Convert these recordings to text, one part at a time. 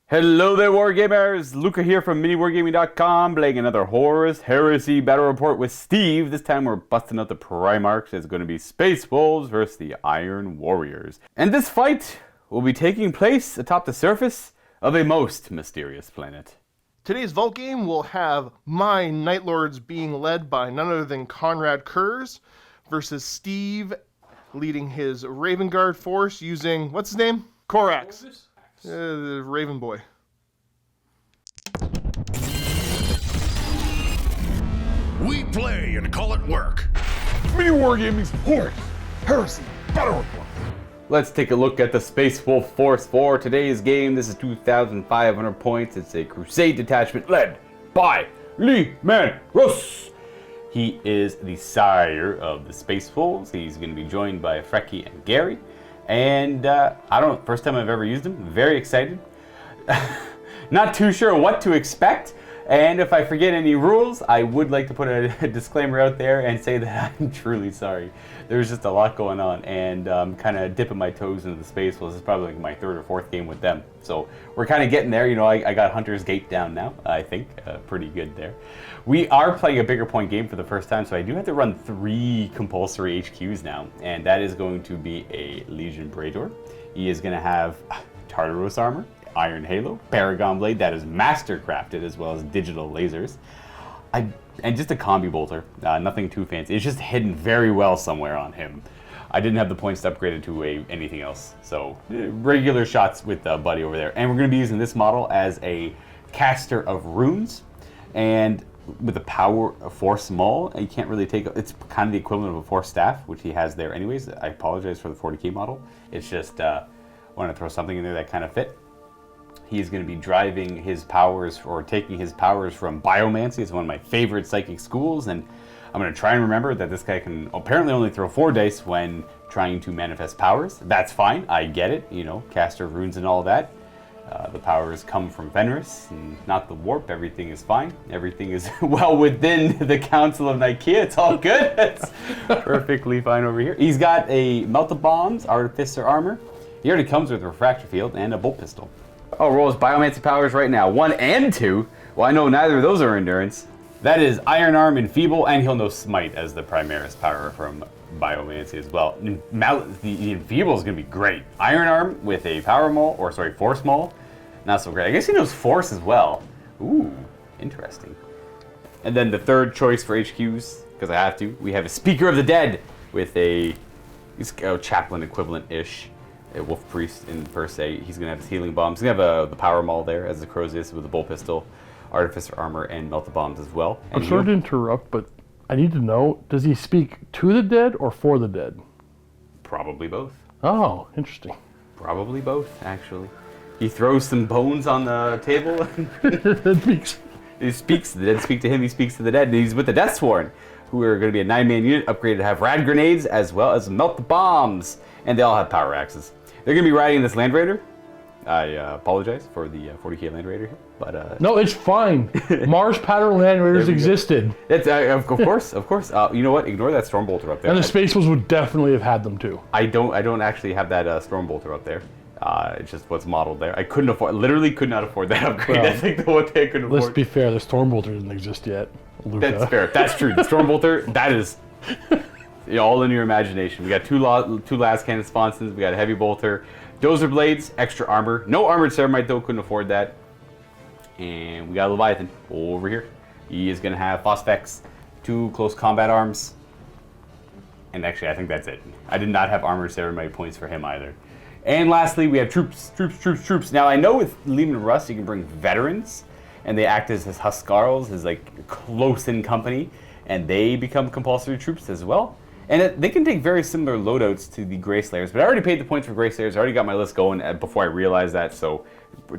Hello there, Wargamers! Luka here from MiniWarGaming.com, playing another Horus Heresy battle report with Steve. This time we're busting out the Primarchs. It's going to be Space Wolves versus the Iron Warriors. And this fight will be taking place atop the surface of a most mysterious planet. Today's Vault game will have my Night Lords being led by none other than Conrad Kurz versus Steve leading his Raven Guard force using, what's his name? Korax. The Raven Boy. We play and call it work. MiniWarGaming's Horus Heresy battle report. Let's take a look at the Space Wolf force for today's game. This is 2,500 points. It's a Crusade detachment led by Primarchs. He is the sire of the Space Wolves. He's going to be joined by Frecky and Gary. And I don't know, first time I've ever used him. Very excited. Not too sure what to expect. And if I forget any rules, I would like to put a disclaimer out there and say that I'm truly sorry. There's just a lot going on, and I'm kind of dipping my toes into the Space Wolves. This is probably like my third or fourth game with them. So we're kind of getting there. You know, I got Hunter's Gate down now, I think. Pretty good there. We are playing a bigger point game for the first time, so I do have to run 3 compulsory HQs now, and that is going to be a Legion Praetor. He is going to have Tartaros armor, Iron Halo, Paragon Blade that is master crafted, as well as digital lasers. And just a combi bolter, nothing too fancy. It's just hidden very well somewhere on him. I didn't have the points to upgrade it to anything else, so regular shots with Buddy over there. And we're going to be using this model as a caster of runes, and with a power of Force Maul, you can't really take. It's kind of the equivalent of a Force Staff, which he has there anyways. I apologize for the 40k model. It's just want to throw something in there that kind of fit. He's going to be driving his powers, or taking his powers from Biomancy. It's one of my favorite psychic schools, and I'm going to try and remember that this guy can apparently only throw 4 dice when trying to manifest powers. That's fine, I get it, you know, caster of runes and all that. The powers come from Fenris, and not the warp. Everything is fine. Everything is well within the Council of Nicaea. It's all good. It's perfectly fine over here. He's got a Melta Bombs, Artificer armor. He already comes with a Refractor Field and a Bolt Pistol. Oh, rolls Biomancy powers right now. 1 and 2. Well, I know neither of those are Endurance. That is Iron Arm, Enfeeble, and he'll know Smite as the Primaris power from Biomancy as well. The Enfeeble is going to be great. Iron Arm with a Power Maul, or sorry, Force Maul. Not so great. I guess he knows Force as well. Ooh, interesting. And then the third choice for HQs, because I have to, we have a Speaker of the Dead with a Chaplain equivalent-ish. A Wolf Priest in per se. He's going to have his Healing Bombs. He's going to have the Power Maul there, as the Crows is, with the Bolt Pistol, Artificer Armor, and Melta Bombs as well. And I'm sorry to interrupt, but I need to know, does he speak to the dead or for the dead? Probably both. Oh, interesting. Probably both, actually. He throws some bones on the table. He speaks. The dead speak to him, he speaks to the dead. And he's with the Deathsworn, who are going to be a 9-man unit, upgraded to have Rad Grenades, as well as Melta Bombs. And they all have Power Axes. They're going to be riding this Land Raider. I apologize for the 40k Land Raider here, but no, it's fine. Mars pattern Land Raiders existed. It's of course. You know what? Ignore that Stormbolter up there. And the Space Wolves would definitely have had them too. I don't actually have that Stormbolter up there. It's just what's modeled there. I literally could not afford that upgrade. Well, that's like the one thing I couldn't afford. Let's be fair, the Stormbolter doesn't exist yet. Luka. That's fair. That's true. The Stormbolter, that is all in your imagination. We got two Last Cannon Sponsons. We got a Heavy Bolter, Dozer Blades, extra armor. No Armored Ceramite though, couldn't afford that. And we got a Leviathan over here. He is going to have Phosphex, 2 Close Combat Arms. And actually, I think that's it. I did not have Armored Ceramite points for him either. And lastly, we have troops. Now, I know with Leman Russ, you can bring veterans, and they act as his Huskarls, his like close-in company, and they become compulsory troops as well. And they can take very similar loadouts to the Grey Slayers, but I already paid the points for Grey Slayers. I already got my list going before I realized that. So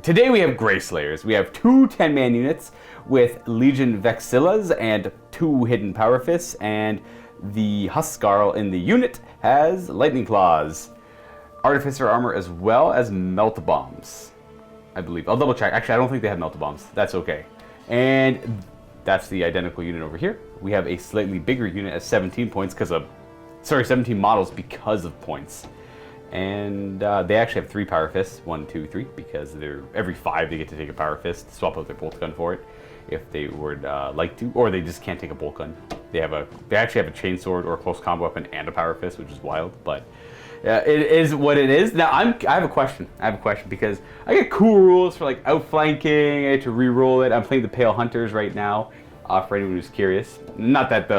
today we have Grey Slayers. We have 2 10-man units with Legion Vexillas and 2 Hidden Power Fists, and the Huskarl in the unit has Lightning Claws, Artificer Armor, as well as Melta Bombs, I believe. I'll double check. Actually, I don't think they have Melta Bombs. That's okay. And that's the identical unit over here. We have a slightly bigger unit at 17 points 17 models because of points. And they actually have 3 power fists, 1, 2, 3, because they're every 5 they get to take a power fist, swap out their bolt gun for it, if they would like to, or they just can't take a bolt gun. They actually have a chainsword or a close combo weapon and a power fist, which is wild, but it is what it is. Now I have a question. Because I get cool rules for like outflanking. I get to re-roll it. I'm playing the Pale Hunters right now. For anyone who's curious, not that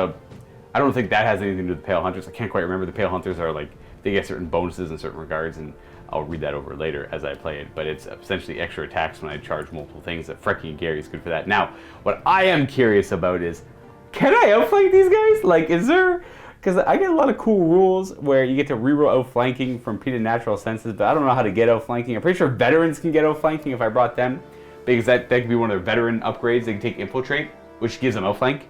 I don't think that has anything to do with the Pale Hunters. I can't quite remember. The Pale Hunters are like, they get certain bonuses in certain regards, and I'll read that over later as I play it. But it's essentially extra attacks when I charge multiple things. That Frecky Gary is good for that. Now, what I am curious about is, can I outflank these guys? Like, is there? Because I get a lot of cool rules where you get to reroll outflanking from preternatural senses, but I don't know how to get outflanking. I'm pretty sure veterans can get outflanking if I brought them, because that could be one of their veteran upgrades. They can take infiltrate, which gives them outflank,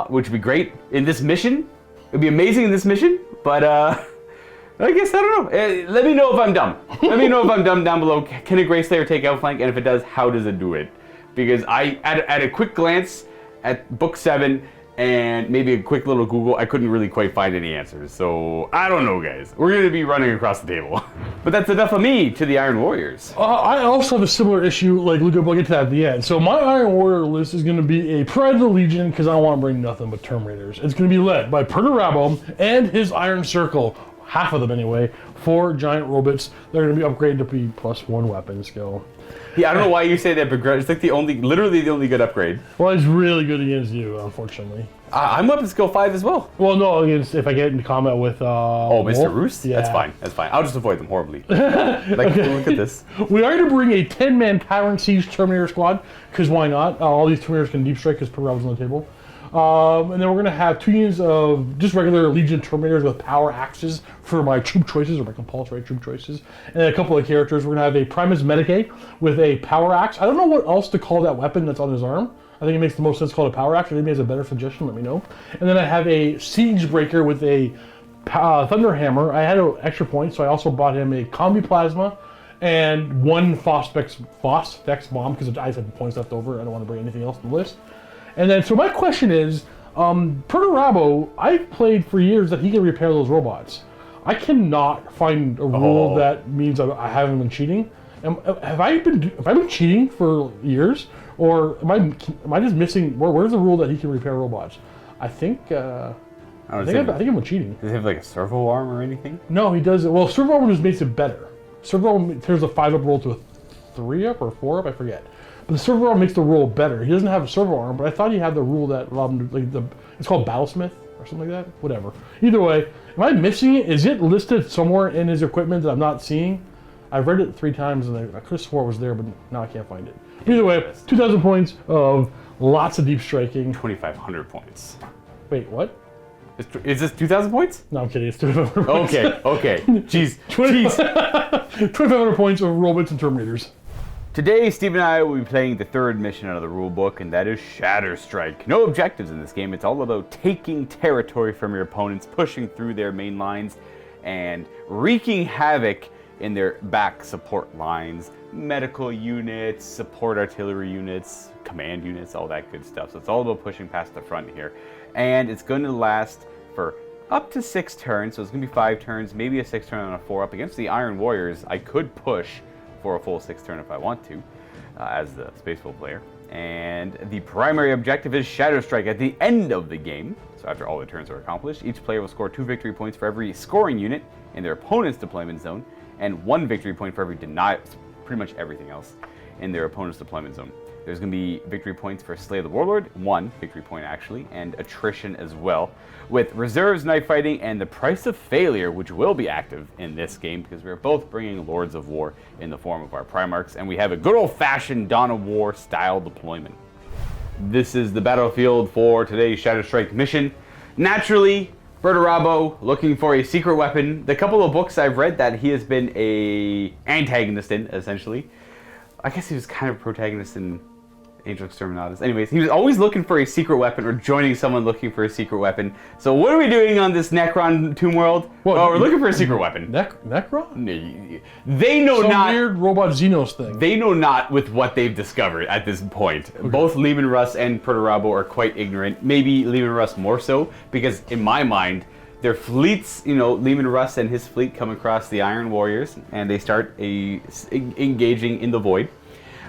which would be great in this mission. It would be amazing in this mission, but I guess, I don't know. Let me know if I'm dumb. Let me know if I'm dumb down below. Can a Grey Slayer take outflank? And if it does, how does it do it? Because at a quick glance at book 7 and maybe a quick little Google, I couldn't really quite find any answers. So, I don't know, guys. We're going to be running across the table. But that's enough of me to the Iron Warriors. I also have a similar issue, like Luka, we'll get to that at the end. So my Iron Warrior list is going to be a Pride of the Legion, because I want to bring nothing but Term Raiders. It's going to be led by Perturabo and his Iron Circle, half of them anyway, 4 giant robots. They're going to be upgraded to be +1 weapon skill. Yeah, I don't know why you say that, but it's like literally the only good upgrade. Well, it's really good against you, unfortunately. I'm weapon skill 5 as well. Well, no, if I get into combat with Mr. Roos? Yeah. That's fine. I'll just avoid them horribly. Like, look at this. We are going to bring a 10-man Tyrant Siege Terminator squad, because why not? All these Terminators can deep strike because Perturabo's on the table. And then we're going to have 2 units of just regular Legion Terminators with power axes for my troop choices, or my compulsory troop choices. And then a couple of characters. We're going to have a Primus Medicae with a power axe. I don't know what else to call that weapon that's on his arm. I think it makes the most sense to call it a power axe. If anybody has a better suggestion, let me know. And then I have a Siege Breaker with a Thunder Hammer. I had an extra point, so I also bought him a Combi Plasma and 1 Phosphex Bomb, because I had points left over. I don't want to bring anything else to the list. And then, so my question is, Perturabo, I've played for years that he can repair those robots. I cannot find a rule that means I haven't been cheating. Have I been cheating for years, or am I just missing? Where's the rule that he can repair robots? I think I'm cheating. Does he have like a servo arm or anything? No, he doesn't. Well, servo arm just makes it better. Servo arm turns a 5-up roll to a 3-up or 4-up, I forget. But the servo arm makes the roll better. He doesn't have a servo arm, but I thought he had the rule that allowed him to, it's called Battlesmith or something like that. Whatever. Either way, am I missing it? Is it listed somewhere in his equipment that I'm not seeing? I've read it 3 times and I could have swore it was there, but now I can't find it. Either way, 2,000 points of lots of deep striking. 2,500 points. Wait, what? Is this 2,000 points? No, I'm kidding. It's 2,500 points. Okay. Jeez. 2,500 points of robots and Terminators. Today, Steve and I will be playing the 3rd mission out of the rulebook, and that is Shatter Strike. No objectives in this game. It's all about taking territory from your opponents, pushing through their main lines, and wreaking havoc in their back support lines, medical units, support artillery units, command units, all that good stuff. So it's all about pushing past the front here. And it's going to last for up to 6 turns, so it's going to be 5 turns, maybe a 6 turn on a 4-up. Against the Iron Warriors, I could push for a full 6 turn if I want to, as the Spaceful player. And the primary objective is Shatter Strike at the end of the game. So after all the turns are accomplished, each player will score 2 victory points for every scoring unit in their opponent's deployment zone, and 1 victory point for every denial, pretty much everything else in their opponent's deployment zone. There's going to be victory points for Slay the Warlord, 1 victory point actually, and attrition as well, with reserves, knife fighting, and the price of failure, which will be active in this game because we're both bringing Lords of War in the form of our Primarchs, and we have a good old-fashioned Dawn of War style deployment. This is the battlefield for today's Shatter Strike mission. Naturally, Perturabo looking for a secret weapon. The couple of books I've read that he has been a antagonist in, essentially. I guess he was kind of a protagonist in Angel Exterminatus. Anyways, he was always looking for a secret weapon or joining someone looking for a secret weapon. So what are we doing on this Necron Tomb World? We're looking for a secret weapon. Necron? They know Some not. weird robot Xenos thing. They know not with what they've discovered at this point. Okay. Both Leman Russ and Perturabo are quite ignorant. Maybe Leman Russ more so, because in my mind, their fleets, you know, Lehman Russ and his fleet come across the Iron Warriors, and they start engaging in the void.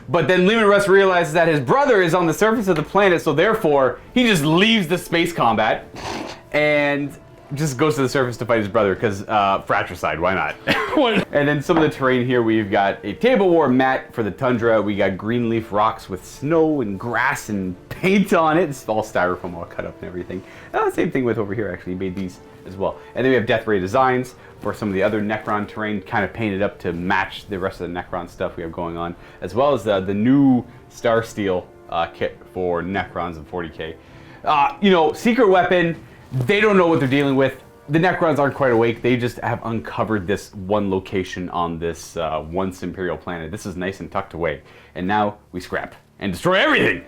But then Lehman Russ realizes that his brother is on the surface of the planet, so therefore he just leaves the space combat and just goes to the surface to fight his brother, because fratricide, why not? And then some of the terrain here, we've got a table war mat for the tundra. We got green leaf rocks with snow and grass and paint on it. It's all styrofoam, all cut up and everything. Same thing with over here, actually. He made these as well. And then we have Death Ray designs for some of the other Necron terrain, kind of painted up to match the rest of the Necron stuff we have going on, as well as the new Star Steel kit for Necrons and 40k. You know, secret weapon. They don't know what they're dealing with. The Necrons aren't quite awake. They just have uncovered this one location on this once Imperial planet. This is nice and tucked away. And now we scrap and destroy everything.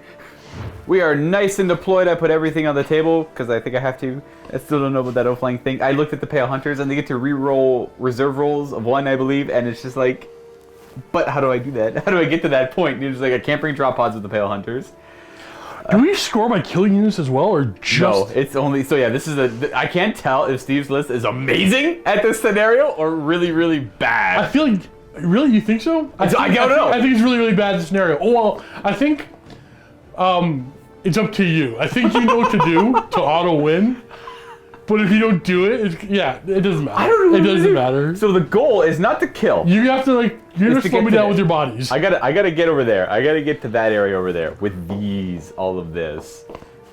We are nice and deployed. I put everything on the table because I think I have to. I still don't know about that outflying thing. I looked at the Pale Hunters and they get to re-roll reserve rolls of 1, I believe. And it's just like, but how do I do that? How do I get to that point? And you're just like, I can't bring drop pods with the Pale Hunters. Do we score by killing units as well, or just... No, it's only... So yeah, this is I can't tell if Steve's list is amazing at this scenario or really, really bad. I feel like... Really? You think so? I don't know. I think it's really, really bad, this scenario. Oh, well, I think... it's up to you. I think you know what to do to auto-win. But if you don't do it, it doesn't matter. I don't know. It doesn't matter. So the goal is not to kill. You have to you're gonna slow me down with your bodies. I gotta get over there. I gotta get to that area over there with all of this.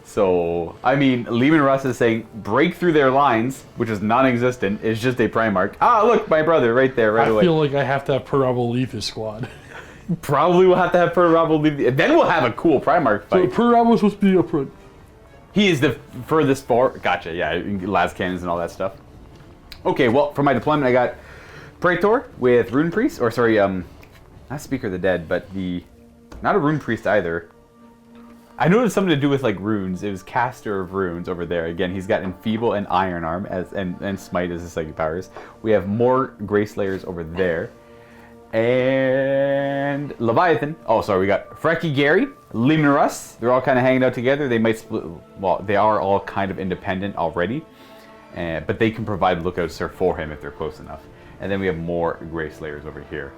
So I mean, Lehman Russ is saying break through their lines, which is non-existent. It's just a Primarch. Ah, look, my brother right there, right away. I feel like I have to have Perabo leave his squad. Probably we'll have to have Perabo leave. Then we'll have a cool Primarch fight. So Perabo is supposed to be up front. He is the furthest forward. Gotcha, yeah, las cannons and all that stuff. Okay, well, for my deployment, I got Praetor with Rune Priest, or sorry, not Speaker of the Dead, but not a Rune Priest either. I noticed something to do with like runes. It was Caster of Runes over there. Again, he's got Enfeeble and Iron Arm and Smite as his psychic powers. We have more Grayslayers over there. And Leviathan. Oh, sorry, we got Frecky Gary, Lehman Russ. They're all kind of hanging out together. They might split. Well, they are all kind of independent already, but they can provide lookouts for him if they're close enough. And then we have more Grayslayers over here.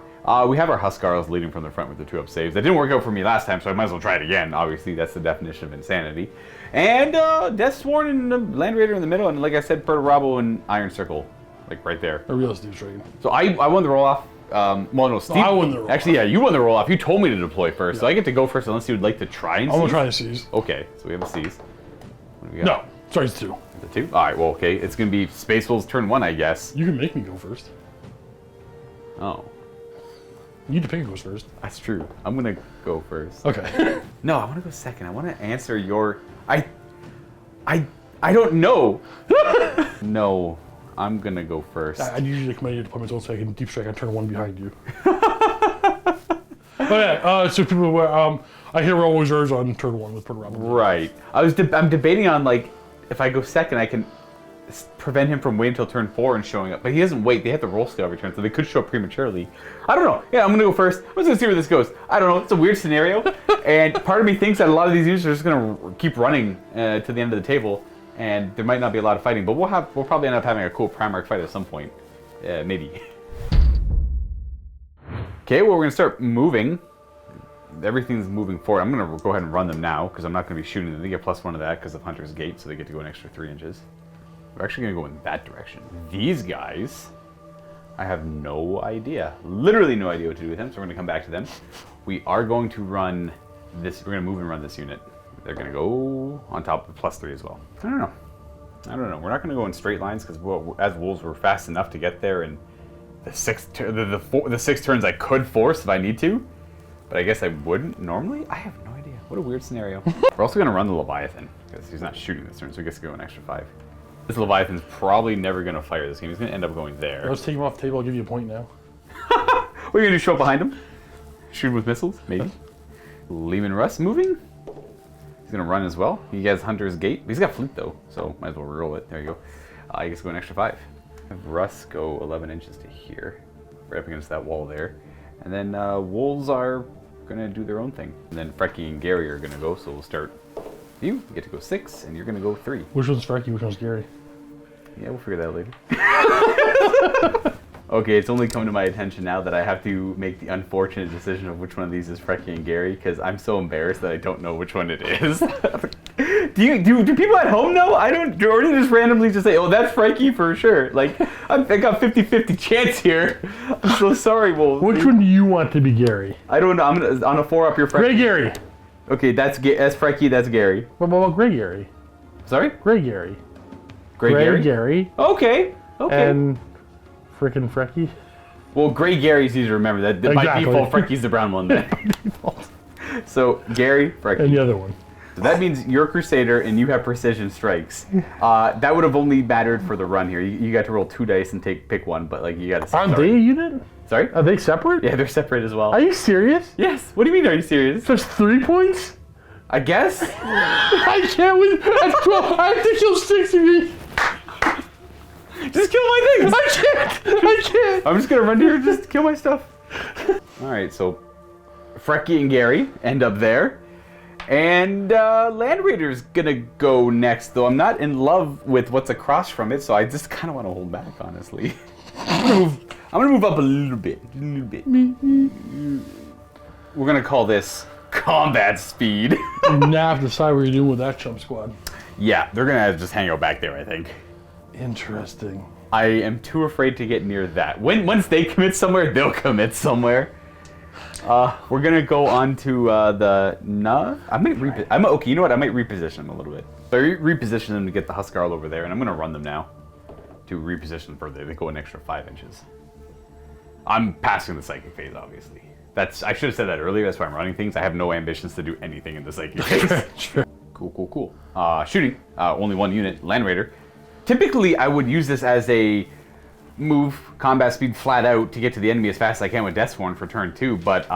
We have our Huskarls leading from the front with the 2-up saves. That didn't work out for me last time, so I might as well try it again. Obviously, that's the definition of insanity. And Deathsworn and the Land Raider in the middle, and like I said, Perturabo and Iron Circle, like right there. A real Steve Dragon. So I won the roll-off. Well, no, Steve. I won the roll-off. Actually, yeah, you won the roll-off. You told me to deploy first, so I get to go first unless you would like to try and seize. I'm going to try to seize. Okay, so we have a seize. What do we got? No, sorry, it's 2. The 2? Alright, well, okay. It's going to be Space Wolves turn 1, I guess. You can make me go first. Oh. You need to pick who goes first. That's true. I'm going to go first. Okay. No, I want to go second. I want to answer your... I don't know. No. I'm gonna go first. I usually command your deployments so I can deep strike on turn 1 behind you. So people were, I hear roll reserves on turn 1 with Perturabo. Right. I'm debating on like if I go second, I can prevent him from waiting until turn 4 and showing up. But he doesn't wait. They have to roll skill every turn, so they could show up prematurely. I don't know. Yeah, I'm gonna go first. I'm just gonna see where this goes. I don't know. It's a weird scenario, and part of me thinks that a lot of these units are just gonna keep running to the end of the table. And there might not be a lot of fighting, but we'll probably end up having a cool Primarch fight at some point. Maybe. Okay, well, we're going to start moving. Everything's moving forward. I'm going to go ahead and run them now, because I'm not going to be shooting them. They get +1 to that because of Hunter's Gate, so they get to go an extra 3 inches. We're actually going to go in that direction. These guys, I have no idea. Literally no idea what to do with them, so we're going to come back to them. We are going to run this. We're going to move and run this unit. They're going to go on top of +3 as well. I don't know. We're not going to go in straight lines because as wolves, we're fast enough to get there. And the 6 turns I could force if I need to, but I guess I wouldn't normally. I have no idea. What a weird scenario. We're also going to run the Leviathan because he's not shooting this turn, so he gets to go an extra 5. This Leviathan's probably never going to fire this game. He's going to end up going there. Let's take him off the table. I'll give you a point now. What are you going to do? Show up behind him? Shoot him with missiles? Maybe. Lehman Russ moving? He's going to run as well. He has Hunter's Gate. He's got Fleet, though, so might as well reroll it. There you go. He gets to go an extra 5. Have Russ go 11 inches to here, right up against that wall there. And then Wolves are going to do their own thing. And then Frecky and Gary are going to go, so we'll start. You get to go 6, and you're going to go 3. Which one's Frecky? Which one's Gary? Yeah, we'll figure that out later. Okay, it's only come to my attention now that I have to make the unfortunate decision of which one of these is Frecky and Gary, because I'm so embarrassed that I don't know which one it is. do people at home know? I don't, or do they just randomly just say, oh, that's Frecky for sure? Like, I got 50-50 chance here. I'm so sorry, Wolf. Which one do you want to be Gary? I don't know. I'm gonna, on a 4-up, you're Frecky. Gray Gary. Okay, that's Frecky, that's Gary. What about Gray Gary? Sorry? Gray Gary. Gray Gary. Okay. And frickin' Frecky. Well, Gray Gary's easy to remember. That by default, Frecky's the brown one then. So Gary, Frecky. And the other one. So that means you're a Crusader and you have precision strikes. That would have only mattered for the run here. You got to roll 2 dice and pick one, but like you got to. Aren't they a unit? Sorry? Are they separate? Yeah, they're separate as well. Are you serious? Yes. What do you mean? Are you serious? Just 3 points? I guess. I can't win. That's 12. I have to kill 6 of you. Just kill my things. I can't. I'm just gonna run here and just kill my stuff. All right, so Frecky and Gary end up there, and Land Raider's gonna go next. Though I'm not in love with what's across from it, so I just kind of want to hold back, honestly. I'm gonna move up a little bit. We're gonna call this combat speed. You now have to decide what you're doing with that chump squad. Yeah, they're gonna just hang out back there, I think. Interesting. I am too afraid to get near that. Once they commit somewhere, they'll commit somewhere. We're gonna go on to the I might okay. You know what? I might reposition them a little bit. So I reposition them to get the Huskarl over there, and I'm gonna run them now to reposition them further. They go an extra 5 inches. I'm passing the psychic phase, obviously. I should have said that earlier. That's why I'm running things. I have no ambitions to do anything in the psychic phase. Sure. Cool. Shooting. Only 1 unit. Land Raider. Typically, I would use this as a move, combat speed flat out to get to the enemy as fast as I can with Deathsworn for turn 2, but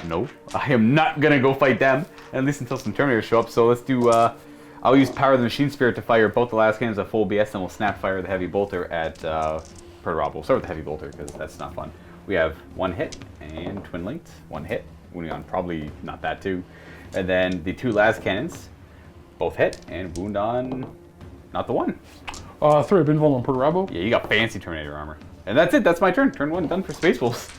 no. I am not gonna go fight them, at least until some Terminators show up, so let's do, I'll use Power of the Machine Spirit to fire both the last cannons at full BS, and we'll snap fire the Heavy Bolter at Rob. We'll start with the Heavy Bolter, because that's not fun. We have 1 hit, and Twin Linked, 1 hit, wounding on probably not that too. And then the 2 last cannons, both hit, and wound on not the 1. 3 have been vulnerable on Perturabo. Yeah, you got fancy Terminator armor. And that's it, that's my turn. Turn 1 done for Space Wolves.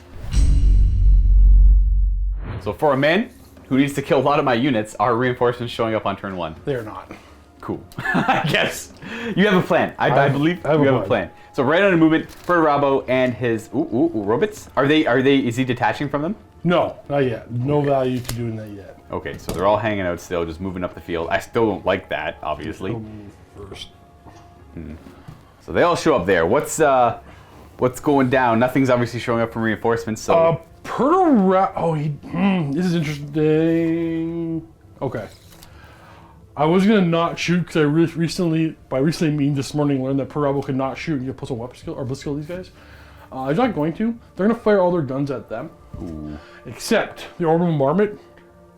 So for a man who needs to kill a lot of my units, are reinforcements showing up on turn 1? They're not. Cool. I guess. You have a plan. I believe you have a plan. So right on a movement, Perturabo and his robots. Is he detaching from them? No, not yet. No value to doing that yet. Okay, so they're all hanging out still, just moving up the field. I still don't like that, obviously. I'll move first. So they all show up there. What's going down? Nothing's obviously showing up from reinforcements. So this is interesting. Okay. I was gonna not shoot because I recently mean this morning, learned that Perturabo could not shoot. You plus a weapon skill or blitz skill. These guys. I'm not going to. They're gonna fire all their guns at them. Ooh. Except the orbital bombardment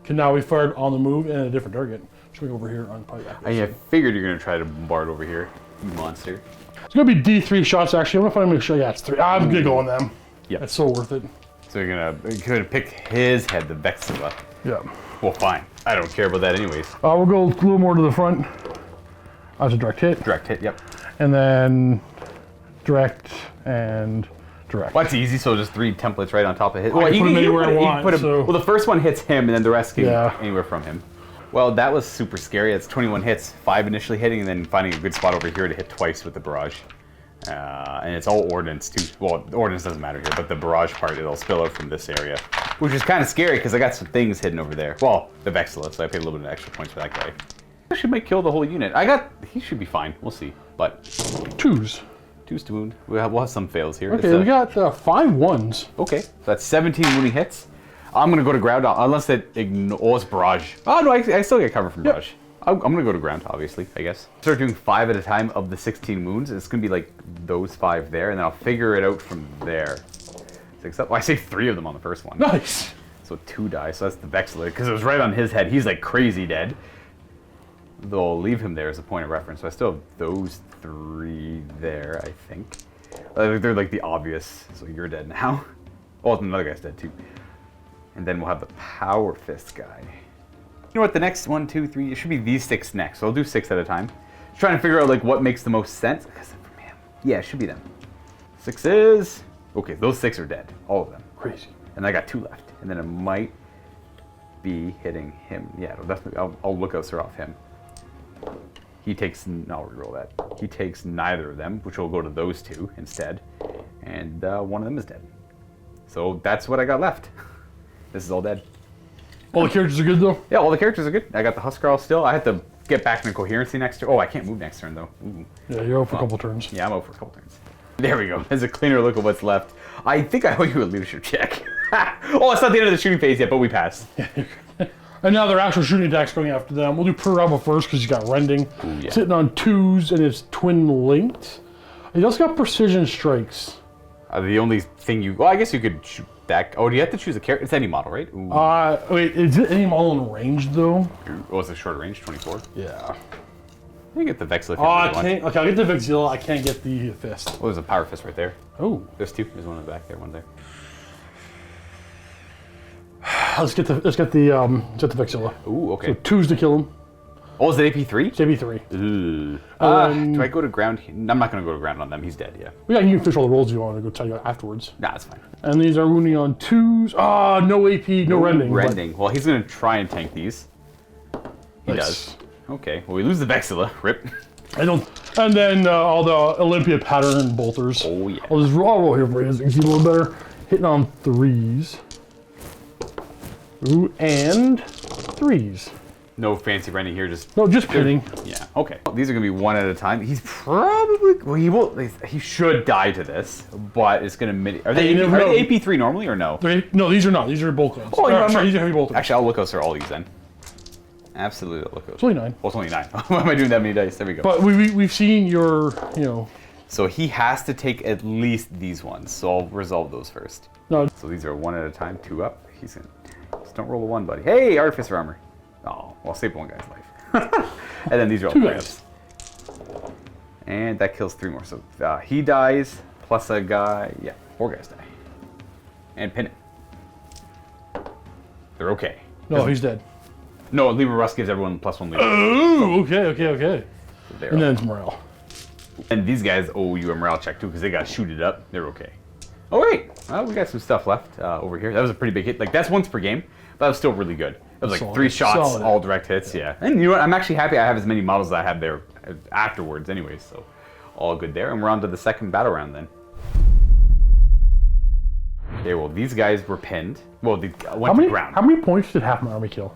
can now be fired on the move and at a different target. Just going over here on probably. I figured you're gonna try to bombard over here. You monster. It's gonna be D3 shots actually. I'm gonna find a show. Yeah, it's 3. I'm gonna go on them. Yeah, it's so worth it. So you're gonna pick his head, the Vexilla. Yeah. Well, fine. I don't care about that anyways. We'll go a little more to the front. That's a direct hit. Direct hit. Yep. And then direct and direct. Well, that's easy. So just 3 templates right on top of his. Well, you can put them anywhere I want. Well, the first one hits him, and then the rest can anywhere from him. Well, that was super scary. It's 21 hits, 5 initially hitting, and then finding a good spot over here to hit twice with the barrage. And it's all ordnance too. Well, the ordnance doesn't matter here, but the barrage part, it'll spill out from this area. Which is kind of scary because I got some things hidden over there. Well, the Vexilla, so I paid a little bit of extra points for that guy. He might kill the whole unit. He should be fine. We'll see. But 2s. 2s to wound. We'll have some fails here. Okay, we got 5 1s. Okay, so that's 17 wounding hits. I'm gonna go to ground unless it ignores barrage. Oh no, I still get cover from barrage. I'm gonna go to ground, obviously, I guess. Start doing 5 at a time of the 16 wounds. It's gonna be like those 5 there, and then I'll figure it out from there. 6 up. Well, I say 3 of them on the first one. Nice. So 2 die. So that's the Vexilla, because it was right on his head. He's like crazy dead. Though I'll leave him there as a point of reference. So I still have those 3 there, I think. They're like the obvious. So you're dead now. Oh, another guy's dead too. And then we'll have the Power Fist guy. You know what, the next 1, 2, 3, it should be these 6 next. So I'll do 6 at a time. Just trying to figure out like what makes the most sense. Because man, Yeah, it should be them. 6 is... Okay, those 6 are dead. All of them. Crazy. And I got 2 left. And then it might be hitting him. Yeah, it'll definitely... I'll look outside off him. He takes... I'll reroll that. He takes neither of them, which will go to those 2 instead. And one of them is dead. So that's what I got left. This is all dead. All the characters are good, though? Yeah, all the characters are good. I got the Huskarl still. I had to get back into Coherency next turn. Oh, I can't move next turn, though. Ooh. Yeah, you're out for a couple turns. Yeah, I'm out for a couple turns. There we go. There's a cleaner look of what's left. I think I owe you a leadership check. Oh, it's not the end of the shooting phase yet, but we passed. And now their actual shooting attack's going after them. We'll do Primarch first because he's got Rending. Ooh, yeah. Sitting on 2s and it's twin linked. He also got Precision Strikes. The only thing you... Well, I guess you could shoot that... Oh, do you have to choose a character? It's any model, right? Ooh. Wait, is it any model in range, though? Oh, it's a short range, 24. Yeah. You get the Vexilla if Oh, you I really want. can't... Okay, I'll get the Vexilla. I can't get the Fist. Oh, there's a Power Fist right there. Oh. There's 2. There's one in the back there, one there. Let's get the Vexilla. Ooh, okay. So 2s to kill him. Oh, is it AP3? It's AB3. Ooh. Do I go to ground? I'm not going to go to ground on them. He's dead, yeah. Yeah, you can finish all the rolls if you want to go tell you afterwards. Nah, that's fine. And these are wounding on 2s. Ah, no AP, no Rending. Rending. Well, he's going to try and tank these. He does. Okay. Well, we lose the Vexilla. Rip. I don't. And then all the Olympia pattern bolters. Oh, yeah. I'll just roll here for you so you can see a little better. Hitting on 3s. Ooh, and 3s. No fancy rending here, just... No, just pinning. Yeah, okay. These are going to be one at a time. He's probably... Well, he won't... He should die to this, but it's going to... Are they AP3 normally or no? No, these are not. These are bulk guns. Oh, sorry, these are heavy bolters. Actually, I'll look out for all these then. Absolutely, I'll look out. It's only 9. Well, it's only 9. Why am I doing that many dice? There we go. But we've seen your, So he has to take at least these ones, so I'll resolve those first. No. So these are 1 at a time, 2 up. He's going to... Just don't roll a 1, buddy. Hey, Artificer Armor. Oh, well, save one guy's life. And then these are all 2 guys. And that kills 3 more. So he dies, plus a guy. Yeah, 4 guys die. And pin it. They're okay. No, he's dead. No, Libra Rust gives everyone +1 leader. Oh, okay. So And then it's morale. And these guys owe you a morale check too, because they got shooted up. They're okay. Oh wait, well, we got some stuff left over here. That was a pretty big hit. Like that's once per game, but that was still really good. It was like Solid. 3 shots, Solid. all direct hits. Yeah, and you know what? I'm actually happy I have as many models as I have there afterwards, anyways. So all good there. And we're on to the second battle round then. Okay, well these guys were pinned. Well, they went to ground. How many points did half my army kill?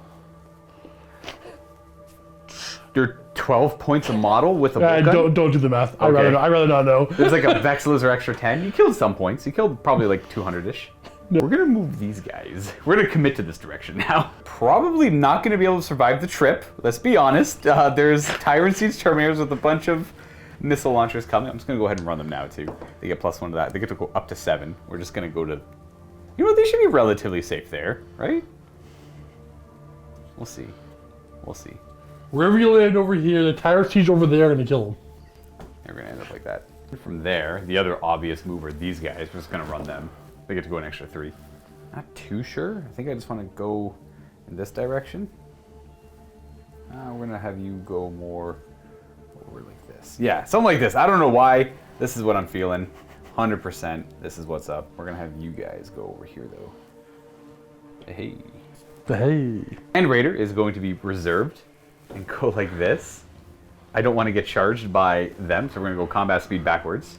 They're 12 points a model with a bolt gun? Don't do the math. Okay. I'd rather not know. There's like a Vexillas are extra 10. You killed some points. You killed probably like 200-ish. No. We're gonna move these guys. We're gonna commit to this direction now. Probably not gonna be able to survive the trip. Let's be honest. There's Tyrant Siege Terminators with a bunch of missile launchers coming. I'm just gonna go ahead and run them now too. They get +1 to that. They get to go up to 7. We're just gonna go to... You know what? They should be relatively safe there, right? We'll see. We'll see. Wherever you land over here, the Tyrant Siege over there are going to kill him. They're going to end up like that. From there, the other obvious move are these guys. We're just going to run them. They get to go an extra 3. Not too sure. I think I just want to go in this direction. We're going to have you go more over like this. Yeah, something like this. I don't know why. This is what I'm feeling. 100%. This is what's up. We're going to have you guys go over here, though. Hey. Hey. And Raider is going to be reserved and go like this. I don't want to get charged by them, so we're going to go combat speed backwards.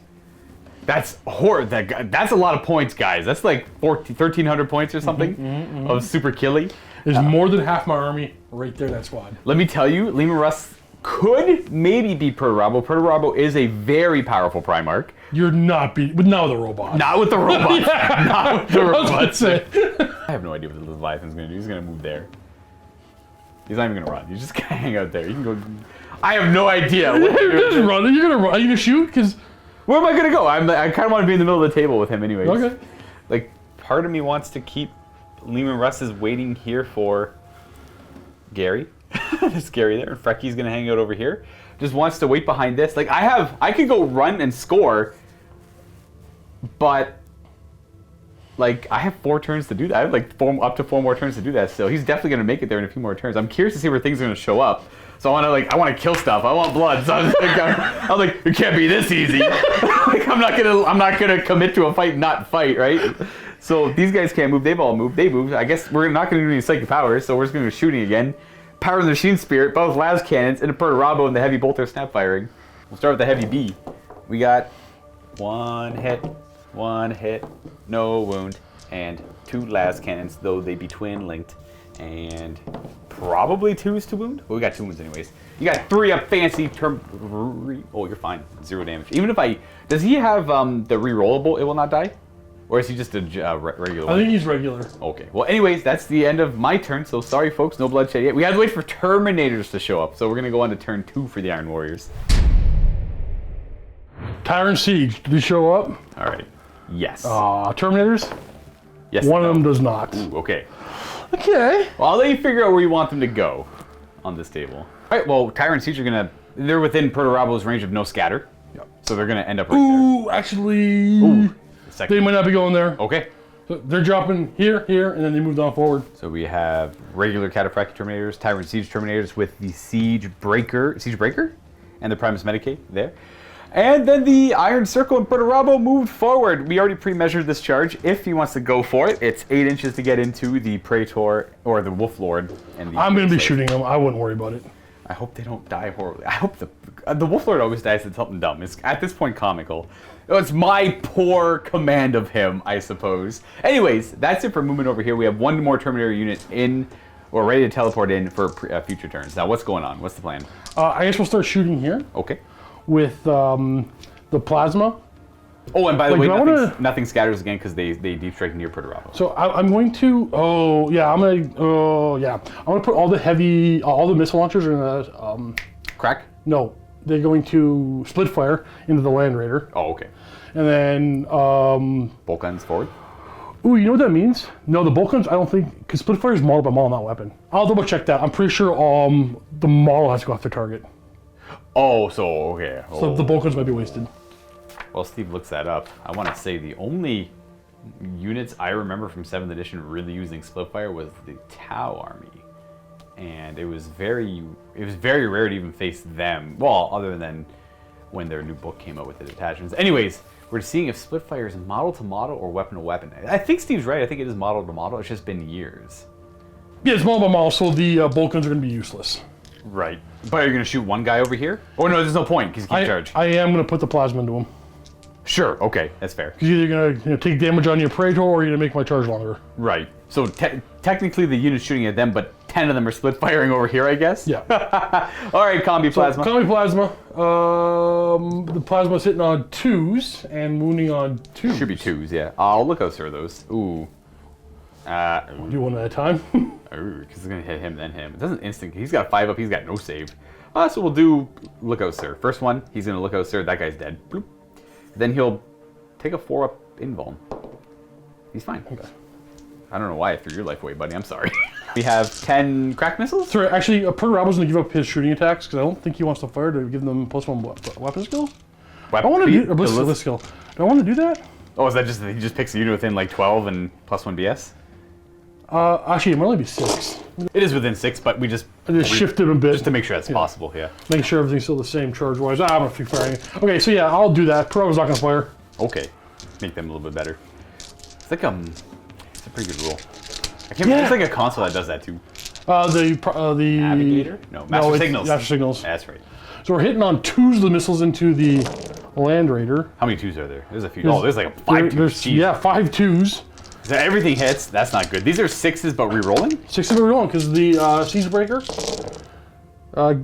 That's horrible. That's a lot of points, guys. That's like 1,300 points or something of super killing. There's more than half my army right there, that squad. Let me tell you, Lima Russ could maybe be Perturabo. Perturabo is a very powerful Primarch. You're not but not with a robot. Not with the robots. Yeah. Not with the robots. I was about to say. I have no idea what the Leviathan's going to do. He's going to move there. He's not even going to run. He's just going to hang out there. You can go... I have no idea. What You're just running. You're going to run. Are you going to shoot? Because... Where am I going to go? I kind of want to be in the middle of the table with him anyways. Okay. Like, part of me wants to keep... Lehman Russ is waiting here for... Gary. There's Gary there. And Frecky's going to hang out over here. Just wants to wait behind this. Like, I could go run and score, but... Like, I have 4 turns to do that. I have like up to 4 more turns to do that still. He's definitely going to make it there in a few more turns. I'm curious to see where things are going to show up. So I want to kill stuff. I want blood. So I'm like, it can't be this easy. Like, I'm not gonna commit to a fight and not fight, right? So these guys can't move. They've all moved. They moved. I guess we're not gonna do any psychic powers, so we're just gonna go shooting again. Power of the Machine Spirit, both las cannons, and a Perturabo and the heavy bolter snap firing. We'll start with the heavy B. We got 1 hit, no wound, and 2 las cannons, though they be twin linked, and probably 2s to wound. Well, we got 2 wounds anyways. You got 3 up fancy term. Oh, you're fine. 0 damage. Even if does he have the rerollable? It will not die, or is he just a regular? I think he's regular. Okay. Well, anyways, that's the end of my turn. So sorry, folks, no bloodshed yet. We have to wait for Terminators to show up. So we're gonna go on to turn 2 for the Iron Warriors. Tyrant Siege. Did he show up? All right. Yes. Terminators. Yes. One of them does not. Ooh, okay. Okay. Well, I'll let you figure out where you want them to go on this table. All right, well, Tyrant Siege they're within Perturabo's range of no scatter. Yep. So they're gonna end up right Ooh, actually, they might not be going there. Okay. So they're dropping here, and then they moved on forward. So we have regular Cataphractic Terminators, Tyrant Siege Terminators with the Siege Breaker, and the Primus Medicae there. And then the Iron Circle and Perturabo moved forward. We already pre-measured this charge. If he wants to go for it, it's 8 inches to get into the Praetor or the Wolf Lord. And I'm going to be shooting them. I wouldn't worry about it. I hope they don't die horribly. I hope the Wolf Lord always dies at something dumb. It's at this point comical. It's my poor command of him, I suppose. Anyways, that's it for movement over here. We have 1 more Terminator unit in, or ready to teleport in for future turns. Now, what's going on? What's the plan? I guess we'll start shooting here. Okay. With the plasma. Oh, and by the way, nothing scatters again because they deep strike near Perturabo. So I'm going to. I'm gonna put all the missile launchers in a crack. No, they're going to split fire into the Land Raider. Oh, okay. And then bolt guns forward. Ooh, you know what that means? No, the bolt guns. I don't think because split fire is model by model, not weapon. I'll double check that. I'm pretty sure the model has to go after target. Oh, so okay. Oh. So the bolt guns might be wasted. Well, Steve looks that up. I want to say the only units I remember from 7th edition really using Splitfire was the Tau army, and it was very rare to even face them. Well, other than when their new book came out with the detachments. Anyways, we're seeing if Splitfire is model to model or weapon to weapon. I think Steve's right. I think it is model to model. It's just been years. Yeah, it's model by model, so the bolt guns are going to be useless. Right. But are you going to shoot one guy over here? Oh, no, there's no point because you keep charge. I am going to put the plasma into him. Sure, okay, that's fair. Because you're either going to take damage on your Praetor or you're going to make my charge longer. Right. So technically the unit's shooting at them, but 10 of them are split firing over here, I guess? Yeah. All right, Combi Plasma. Combi Plasma. The Plasma's hitting on 2s and wounding on 2s. Should be 2s, yeah. I'll look out, sir, those. Ooh. Do one at a time. Because it's going to hit him, then him. It doesn't instant. He's got 5 up. He's got no save. So we'll do look out, sir. First one, he's going to look out, sir. That guy's dead. Bloop. Then he'll take a 4-up invuln. He's fine. Okay. I don't know why I threw your life away, buddy. I'm sorry. We have 10 crack missiles? Sorry, actually, Perturabo's going to give up his shooting attacks because I don't think he wants to fire to give them +1 weapon skill. I want to do a ballistic skill. Do I want to do that? Oh, is that just he just picks a unit within like 12 and +1 BS? Actually, it might only be 6. It is within 6, but we just shifted a bit just to make sure that's possible. Yeah. Make sure everything's still the same charge-wise. I'm gonna keep firing. Okay, so yeah, I'll do that. Perturabo's not gonna fire. Okay, make them a little bit better. It's like it's a pretty good rule. I can't. There's like a console that does that too. The Navigator? No, Master Signals. Master Signals. That's right. So we're hitting on 2s of the missiles into the Land Raider. How many 2s are there? There's a few. There's like 5 2s. Yeah, 5 2s. So everything hits. That's not good. These are 6s, but re-rolling? 6s but re-rolling, because the Siege Breaker. Smoke.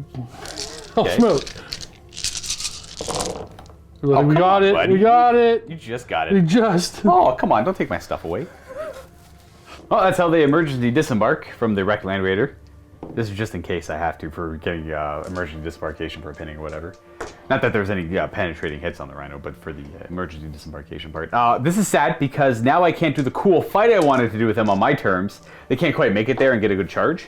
We got it. Buddy. We got it. You just got it. We just. Oh, come on. Don't take my stuff away. Well, that's how they emergency disembark from the wrecked Land Raider. This is just in case I have to for getting emergency disembarkation for pinning or whatever. Not that there's any penetrating hits on the Rhino, but for the emergency disembarkation part. This is sad because now I can't do the cool fight I wanted to do with them on my terms. They can't quite make it there and get a good charge.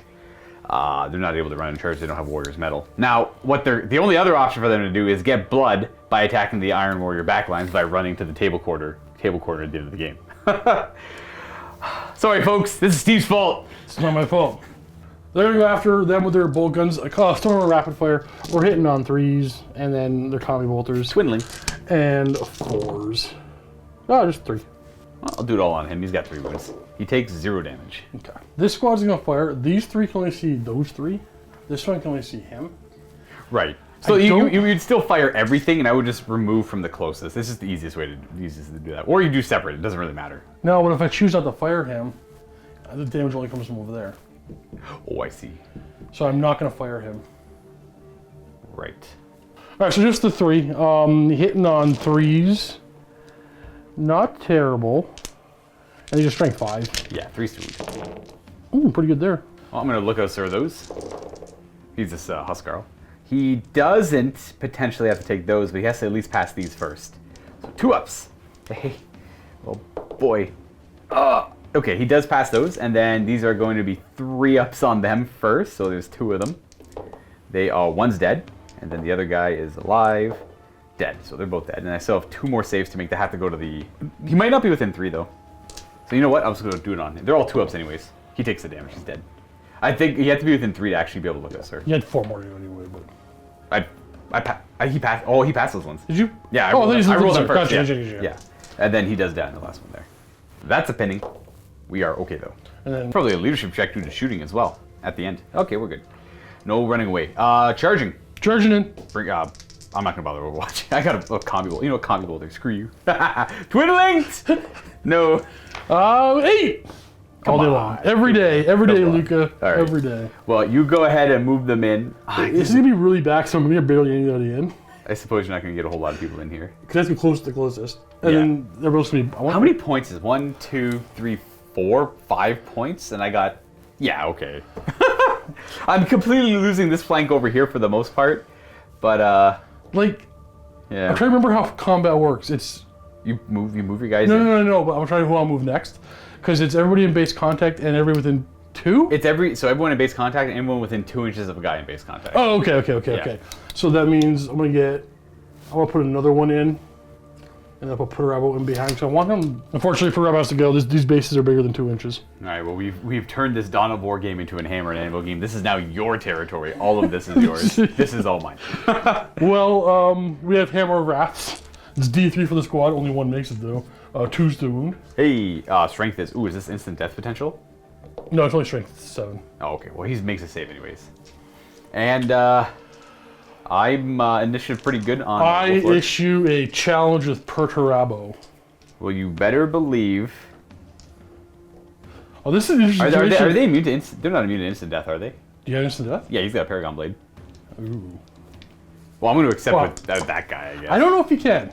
They're not able to run in charge. They don't have Warrior's Metal. Now, the only other option for them to do is get blood by attacking the Iron Warrior backlines by running to the table quarter table corner at the end of the game. Sorry, folks. This is Steve's fault. It's not my fault. They're gonna go after them with their bolt guns. I call some of them rapid fire. We're hitting on 3s, and then their combi bolters. Twinling. And 4s. Oh, just 3. Well, I'll do it all on him. He's got 3 wounds. He takes 0 damage. Okay. This squad's gonna fire. These 3 can only see those 3. This one can only see him. Right. So you'd still fire everything, and I would just remove from the closest. This is the easiest way to do that. Or you do separate. It doesn't really matter. No, but if I choose not to fire him, the damage only comes from over there. Oh, I see. So I'm not gonna fire him. Right. All right, so just the 3. Hitting on 3s. Not terrible. And he's a strength 5. Yeah, 3's too weak. Ooh, pretty good there. Well, I'm gonna look at those. He's this Huskarl. He doesn't potentially have to take those, but he has to at least pass these first. So 2 ups. Hey, oh boy. Okay, he does pass those, and then these are going to be 3 ups on them first. So there's 2 of them. They are, one's dead, and then the other guy is alive, dead. So they're both dead, and I still have 2 more saves to make. They have to go to the. He might not be within 3 though. So you know what? I'm just gonna do it on him. They're all 2 ups anyways. He takes the damage. He's dead. I think you have to be within 3 to actually be able to look at sir. You had 4 more to do anyway, but. He passed. Oh, he passed those ones. Did you? Yeah, I rolled them first. Gotcha, Yeah. And then he does that in the last one there. That's a pinning. We are okay though. And then Probably a leadership check due to shooting as well at the end. Okay, we're good. No running away. Charging. Charging in. Bring. I'm not gonna bother Overwatch. I got a combi bolt. You know, a combi bolter. Screw you. Twiddlings. No. 8. All day long. Every day, Luka. All right. Every day. Well, you go ahead and move them in. This is gonna be really back, so I'm gonna get barely anybody in. I suppose you're not gonna get a whole lot of people in here. Because that's the closest. And then they're supposed to be. How many points is 1, 2, 3, 4, 5 points? And I got. Yeah, okay. I'm completely losing this flank over here for the most part, but like. Yeah. I'm trying to remember how combat works. It's. You move your guys in. No. But I'm trying to who I'll move next, because it's everybody in base contact and everybody within 2. It's so everyone in base contact and everyone within 2 inches of a guy in base contact. Oh, okay. So that means I'm gonna put another one in, and I'll put Primarch in behind. So I want him. Unfortunately, Primarch has to go. These bases are bigger than 2 inches. All right. Well, we've turned this Dawn of War game into a hammer and anvil game. This is now your territory. All of this is yours. This is all mine. Well, we have Hammer of Wraths. It's D3 for the squad. Only 1 makes it though. 2's the wound. Hey, strength is. Ooh, is this instant death potential? No, it's only strength 7. Oh, okay. Well, he makes a save anyways. And I'm initiative pretty good on. I issue a challenge with Perturabo. Well, you better believe. Oh, this is an interesting. Are they immune to instant? They're not immune to instant death, are they? Do you have instant death? Yeah, he's got a Paragon Blade. Ooh. Well, I'm going to accept with that guy, I guess. I don't know if you can.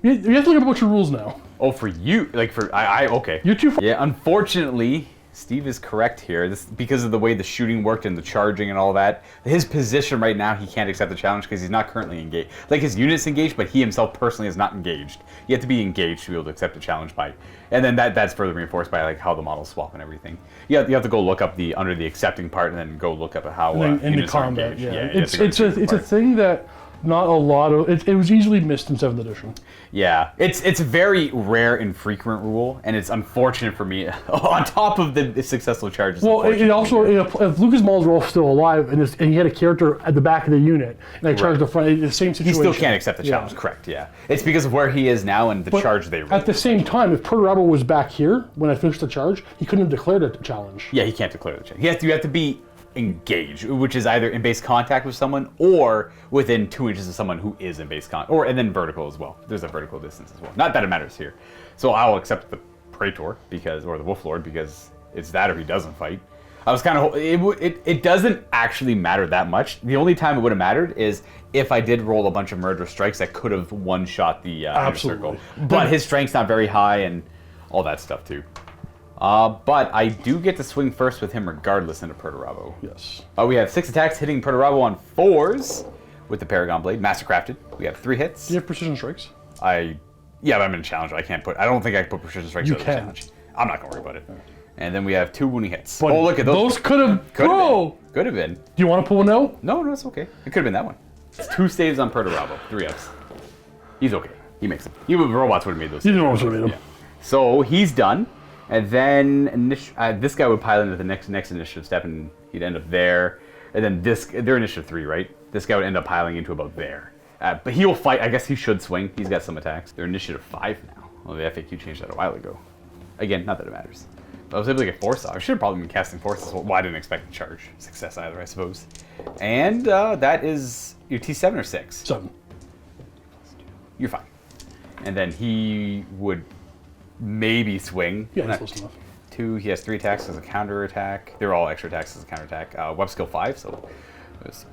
We have to look up a bunch of rules now. Oh, for you, like for okay. You're too. Yeah, unfortunately, Steve is correct here. This because of the way the shooting worked and the charging and all that. His position right now, he can't accept the challenge because he's not currently engaged. Like his unit's engaged, but he himself personally is not engaged. You have to be engaged to be able to accept the challenge by, and then that's further reinforced by like how the models swap and everything. You have to go look up under the accepting part and then go look up at how units are engaged. Yeah, it's a thing that. Not a lot of it was easily missed in 7th edition. Yeah, it's a very rare and frequent rule, and it's unfortunate for me. On top of the successful charges. Well, it also if Luka's models were all still alive and he had a character at the back of the unit and I charged the front, the same situation. He still can't accept the challenge. Correct. Yeah, it's because of where he is now and the charge they roll. At the same time, if Primarch was back here when I finished the charge, he couldn't have declared a challenge. Yeah, he can't declare the challenge. You have to be engaged, which is either in base contact with someone or within 2 inches of someone who is in base contact, and then vertical as well. There's a vertical distance as well. Not that it matters here. So I'll accept the Praetor or the Wolf Lord because it's that or he doesn't fight. I was kind of it doesn't actually matter that much. The only time it would have mattered is if I did roll a bunch of murderous strikes that could have one-shot the inner circle. But his strength's not very high and all that stuff too. But I do get to swing first with him regardless into Perturabo. Yes. We have 6 attacks hitting Perturabo on 4s with the Paragon Blade, Mastercrafted. We have 3 hits. Do you have precision strikes? Yeah, but I'm in a challenge. I don't think I can put precision strikes you out of can. the challenge. I'm not going to worry about it. And then we have 2 wounding hits. But oh, look at those. Those could have. Could have been. Do you want to pull one out? No, it's okay. It could have been that one. It's 2 saves on Perturabo. 3 ups. He's okay. He makes them. Even robots would have made those. Even robots would have made them. Yeah. So he's done. And then this guy would pile into the next initiative step, and he'd end up there. And then they're initiative 3, right? This guy would end up piling into about there. But he will fight. I guess he should swing. He's got some attacks. They're initiative 5 now. Well, the FAQ changed that a while ago. Again, not that it matters. But I was able to get Force off. I should have probably been casting Forces. Well, I didn't expect to charge success either, I suppose. And that is your T7 or 6? 7. You're fine. And then he would maybe swing. Yeah, that's close enough. 2. He has 3 attacks as a counter attack. They're all extra attacks as a counter attack. Web skill 5, so there's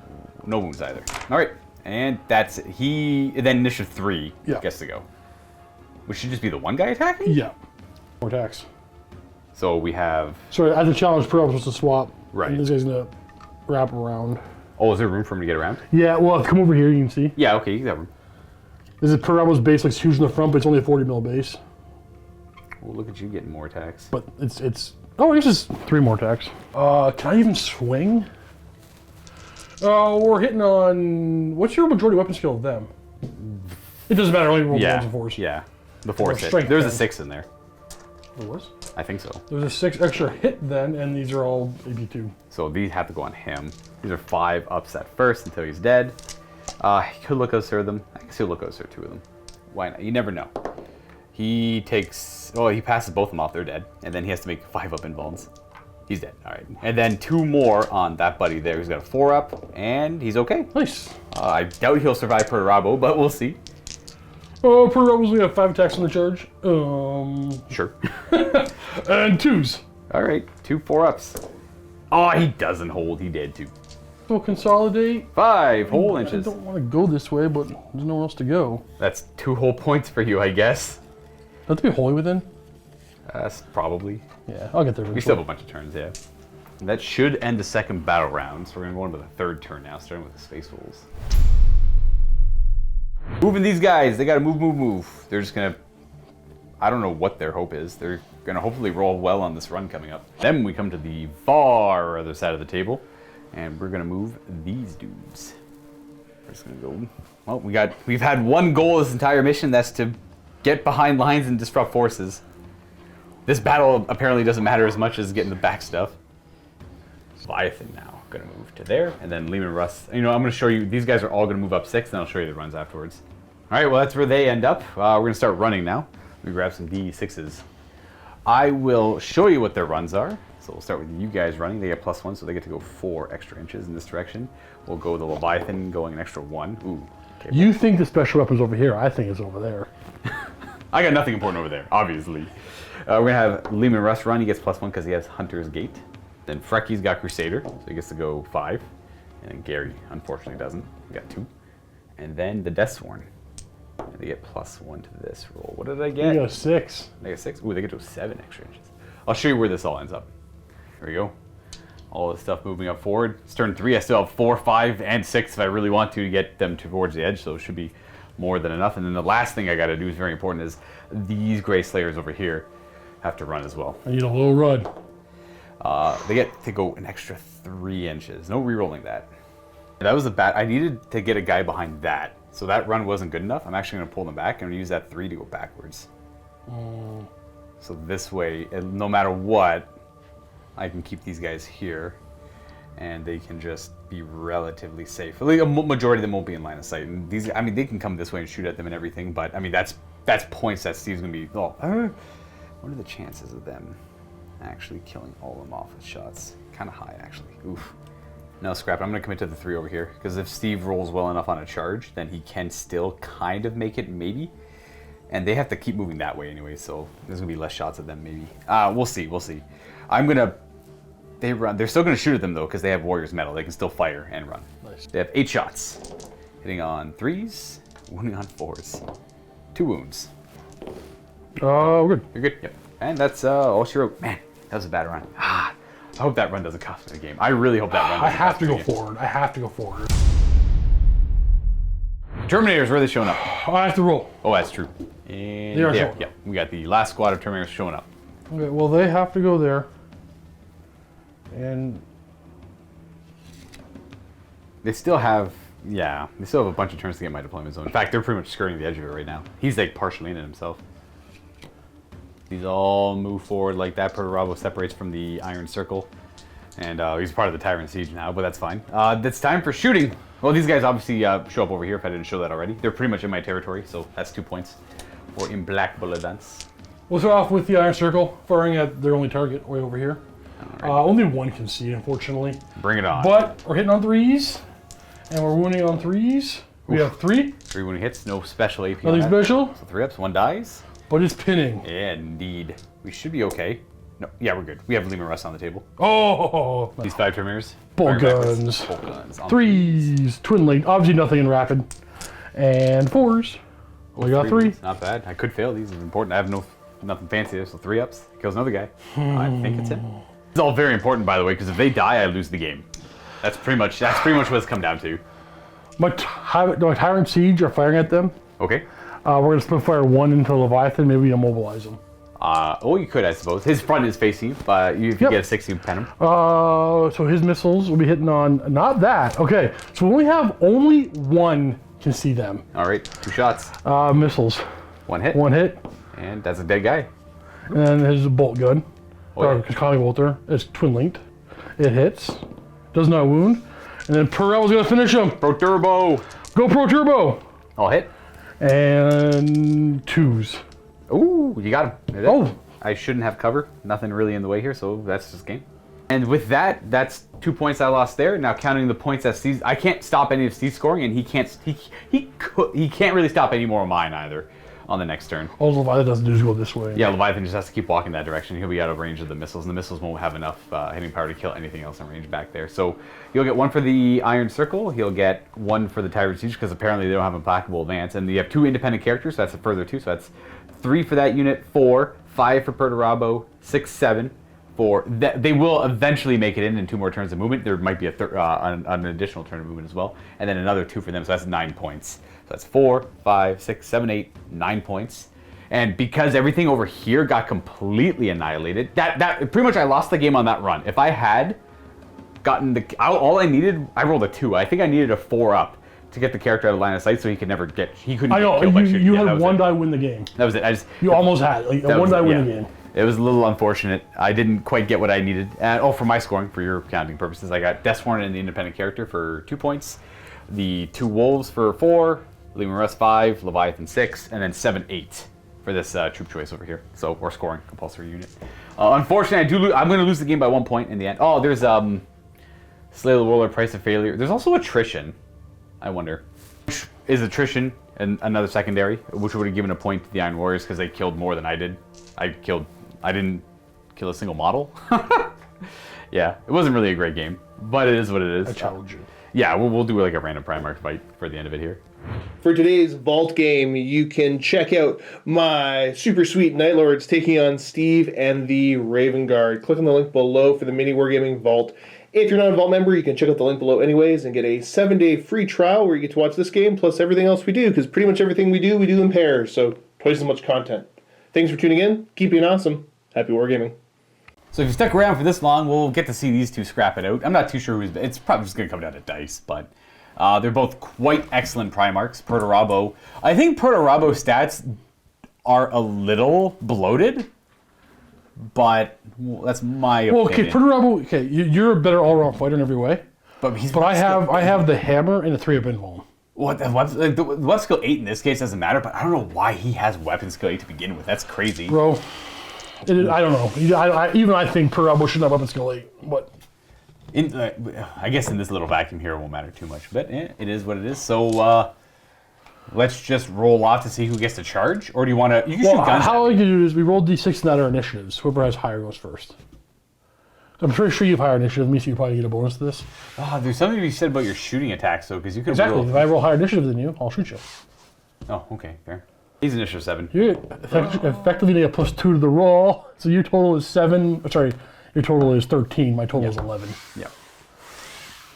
no wounds either. All right. And that's he. Then initiative 3 gets to go. Which should just be the one guy attacking? Yeah. More attacks. So we have. Sorry, as a challenge, Primarch was supposed to swap. Right. And this guy's gonna wrap around. Oh, is there room for him to get around? Yeah. Well, come over here. You can see. Yeah. Okay. You got room. This is Primarch's base, like huge in the front, but it's only a 40 mil base. Well, look at you getting more attacks. But it's. Oh, it's just 3 more attacks. Can I even swing? We're hitting on. What's your majority weapon skill of them? It doesn't matter. Only roll ones and 4s. Yeah. The 4's hit. strength There's a 10. 6 in there. There was. I think so. There's a 6 extra hit then, and these are all AP2. So these have to go on him. These are 5 upset first until he's dead. He could look us them. I guess he'll look us 2 of them. Why not? You never know. He takes. Oh, he passes both of them off. They're dead, and then he has to make 5 up invulns. He's dead. All right. And then 2 more on that buddy there. He's got a 4 up, and he's okay. Nice. I doubt he'll survive per Rabo, but we'll see. Oh, per Rebels, we have 5 attacks on the charge. Sure. And 2s. All right. 2 4-ups. Oh, he doesn't hold. He did too. So consolidate. 5 whole inches. I don't want to go this way, but there's nowhere else to go. That's 2 whole points for you, I guess. Have to be holy within? Probably. Yeah, I'll get there. We still have a bunch of turns, yeah. And that should end the second battle round, so we're going to go into the 3rd turn now, starting with the Space Wolves. Moving these guys, they got to move. They're just going to, I don't know what their hope is. They're going to hopefully roll well on this run coming up. Then we come to the far other side of the table, and we're going to move these dudes. We're just going to go, well, we've had one goal this entire mission, that's to get behind lines and disrupt forces. This battle apparently doesn't matter as much as getting the back stuff. Leviathan now, gonna move to there, and then Lehman Russ. You know, I'm gonna show you, these guys are all gonna move up 6, and I'll show you the runs afterwards. All right, well, that's where they end up. We're gonna start running now. Let me grab some D6s. I will show you what their runs are. So we'll start with you guys running. They get +1, so they get to go 4 extra inches in this direction. We'll go with the Leviathan going an extra 1. Ooh. Okay, You think the special weapon's over here. I think it's over there. I got nothing important over there, obviously. We're going to have Lehman Russ run. He gets +1 because he has Hunter's Gate. Then Frecky's got Crusader, so he gets to go 5. And then Gary, unfortunately, doesn't. He got 2. And then the Deathsworn. They get +1 to this roll. What did I get? You got a 6. They get 6. Ooh, they get to 7 extra inches. I'll show you where this all ends up. Here we go. All this stuff moving up forward. It's turn 3. I still have 4, 5, and 6 if I really want to get them towards the edge, so it should be more than enough. And then the last thing I got to do is very important is these Gray Slayers over here have to run as well. I need a low run. They get to go an extra 3 inches. No re-rolling that. That was a bad. I needed to get a guy behind that. So that run wasn't good enough. I'm actually going to pull them back. I'm going to use that 3 to go backwards. So this way, no matter what, I can keep these guys here. And they can just be relatively safe. Like, a majority of them won't be in line of sight. And these, I mean, they can come this way and shoot at them and everything. But I mean, that's points that Steve's going to be. Oh, what are the chances of them actually killing all of them off with shots? Kind of high, actually. Oof. No, scrap it. I'm going to commit to the 3 over here. Because if Steve rolls well enough on a charge, then he can still kind of make it, maybe. And they have to keep moving that way anyway, so there's going to be less shots at them, maybe. We'll see. I'm going to... They run. They're still going to shoot at them, though, because they have Warrior's Metal. They can still fire and run. Nice. They have 8 shots. Hitting on 3s, wounding on 4s. 2 wounds. We're good. You're good? Yep. And that's all she wrote. Man, that was a bad run. I hope that run doesn't cost me the game. I really hope that run doesn't I have cost to me go the game. forward. I have to go forward. Terminators, where are they showing up? I have to roll. Oh, that's true. And They are there. showing Yep. We got the last squad of Terminators showing up. Okay, well, they have to go there. And They still have Yeah, they still have a bunch of turns to get my deployment zone. In fact, they're pretty much skirting the edge of it right now. He's like partially in it himself. These all move forward like that. Perturabo separates from the Iron Circle. And he's part of the Tyrant Siege now, but that's fine. It's time for shooting. Well, these guys obviously show up over here if I didn't show that already. They're pretty much in my territory, so that's 2 points for implacable events. We'll start off with the Iron Circle, firing at their only target way over here. Right. Only one can see, unfortunately. Bring it on. But we're hitting on 3s, and we're wounding on 3s. We have 3. 3 wounding hits, no special AP. Nothing special. So 3 ups, 1 dies. But it's pinning. Yeah, indeed. We should be okay. No, yeah, we're good. We have Lehman Russ on the table. Oh! These 5 Terminators. Bolt guns. Bolt guns. 3s. Twin link. Obviously nothing in rapid. And 4s. We got 3. Not bad. I could fail these. It's important. I have nothing fancy there, so 3 ups. Kills another guy. I think it's him. It's all very important, by the way, because if they die, I lose the game. That's pretty much what it's come down to. My Tyrant Siege are firing at them. Okay. We're going to split fire 1 into Leviathan. Maybe immobilize them. You could, I suppose. His front is facing you, but if you get a 6, you pen him. So his missiles will be hitting on... Not that. Okay. So we only have only 1 can see them. All right. 2 shots. Missiles. 1 hit. 1 hit. And that's a dead guy. And then his bolt gun. Oh, yeah. Connie Bolter. It's twin linked. It hits. Does not wound. And then Perel's going to finish him. Pro Turbo. Go Pro Turbo. All hit. And 2s. Ooh, you got him. Oh. I shouldn't have cover. Nothing really in the way here, so that's just game. And with that, that's 2 points I lost there. Now counting the points that Steve, I can't stop any of Steve's scoring, and he can't really stop any more of mine either on the next turn. All Leviathan doesn't do is go this way. Yeah, Leviathan just has to keep walking that direction. He'll be out of range of the missiles, and the missiles won't have enough hitting power to kill anything else in range back there. So you'll get 1 for the Iron Circle. He'll get 1 for the Tyrant Siege, because apparently they don't have implacable advance. And you have 2 independent characters, so that's a further 2. So that's 3 for that unit, 4, 5 for Perturabo, 6, 7 for... They will eventually make it in 2 more turns of movement. There might be an additional turn of movement as well. And then another 2 for them, so that's 9 points. So that's 4, 5, 6, 7, 8, 9 points. And because everything over here got completely annihilated, that pretty much I lost the game on that run. If I had gotten all I needed, I rolled a 2. I think I needed a 4 up to get the character out of line of sight, so he couldn't get killed by shooting. You had 1 die win the game. That was it. You almost had like, 1 die win the game. It was a little unfortunate. I didn't quite get what I needed. And for my scoring, for your counting purposes, I got Death Hornet and the independent character for 2 points, the 2 Wolves for 4, Lehman Russ 5, Leviathan 6, and then 7, 8 for this troop choice over here. So we're scoring compulsory unit. Unfortunately, I'm going to lose the game by 1 point in the end. Oh, there's Slay the Warlord, Price of Failure. There's also attrition. I wonder. Is attrition and another secondary, which would have given a point to the Iron Warriors because they killed more than I did. I didn't kill a single model. Yeah, it wasn't really a great game, but it is what it is. I challenge you. Yeah, we'll do like a random Primarch fight for the end of it here. For today's Vault game, you can check out my super sweet Night Lords taking on Steve and the Raven Guard. Click on the link below for the MiniWarGaming Vault. If you're not a Vault member, you can check out the link below anyways and get a 7-day free trial where you get to watch this game plus everything else we do, because pretty much everything we do in pairs, so twice as much content. Thanks for tuning in. Keep being awesome. Happy wargaming. So if you stuck around for this long, we'll get to see these 2 scrap it out. I'm not too sure who's... It's probably just going to come down to dice, but they're both quite excellent Primarchs. Perturabo. I think Perturabo stats are a little bloated, but that's my opinion. Well, okay, Perturabo, okay, you're a better all-around fighter in every way. But I have the hammer and the 3-up invuln. The weapon skill 8 in this case doesn't matter, but I don't know why he has weapon skill 8 to begin with. That's crazy. Bro, I don't know. Even I think Perturabo shouldn't have weapon skill 8, but... I guess in this little vacuum here it won't matter too much, but it is what it is. So let's just roll off to see who gets to charge, or do you want to? You can shoot guns. How we do is we roll d6 and add our initiatives. Whoever has higher goes first. I'm pretty sure you have higher initiative. Means you probably get a bonus to this. There's something you said about your shooting attacks, though, because you could exactly. If I roll higher initiative than you, I'll shoot you. Oh, okay, fair. He's initiative 7. You effectively get a +2 to the roll, so your total is 7. Sorry. Your total is 13. My total is 11. Yeah.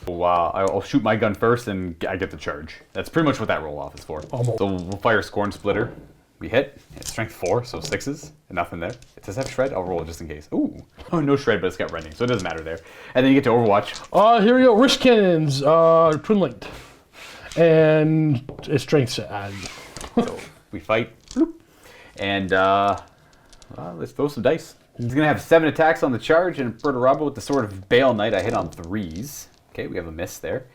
Wow. I'll shoot my gun first, and I get the charge. That's pretty much what that roll-off is for. Almost. So we'll fire Scorn Splitter. We hit. It's strength 4, so 6s. And nothing there. It does have Shred. I'll roll it just in case. Ooh. Oh, no Shred, but it's got Rending, so it doesn't matter there. And then you get to Overwatch. Here we go. Wrist Cannons. Twin linked. And it's strength set. So we fight. Bloop. And well, let's throw some dice. He's going to have 7 attacks on the charge, and Perturabo with the Sword of Bale Knight, I hit on 3s. Okay, we have a miss there.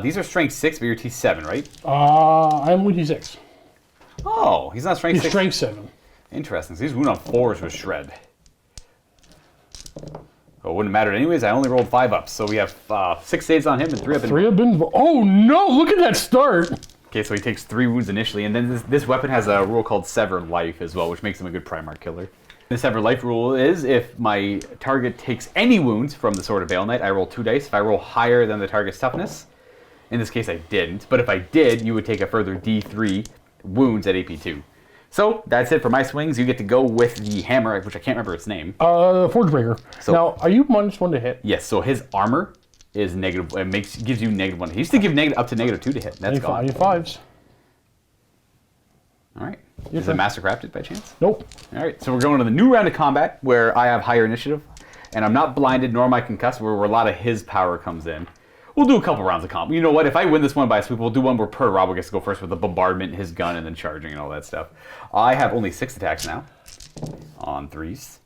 These are strength 6, but you're T7, right? I'm with T6. Oh, he's not strength He's 6. strength 7. Interesting. So he's wound on 4s with Shred. Oh, it wouldn't matter anyways. I only rolled 5 ups. So we have 6 saves on him and 3 up in. 3 have been. Oh no! Look at that start. Okay, so he takes 3 wounds initially, and then this weapon has a rule called Sever Life as well, which makes him a good Primarch killer. The Sever Life rule is if my target takes any wounds from the Sword of Bale Knight, I roll 2 dice. If I roll higher than the target's toughness, in this case I didn't, but if I did, you would take a further D3 wounds at AP2. So that's it for my swings. You get to go with the hammer, which I can't remember its name. Forgebreaker. So- Now, are you -1 to hit? Yes, so his armor is negative. It gives you -1. He used to give up to -2 to hit. That's I gone. need 5s. All right. Is it Master Crafted by chance? Nope. All right, so we're going to the new round of combat where I have higher initiative, and I'm not blinded nor am I concussed, where a lot of his power comes in. We'll do a couple rounds of combat. You know what? If I win this one by a sweep, we'll do one where Perturabo gets to go first with the bombardment, his gun, and then charging and all that stuff. I have only 6 attacks now on 3s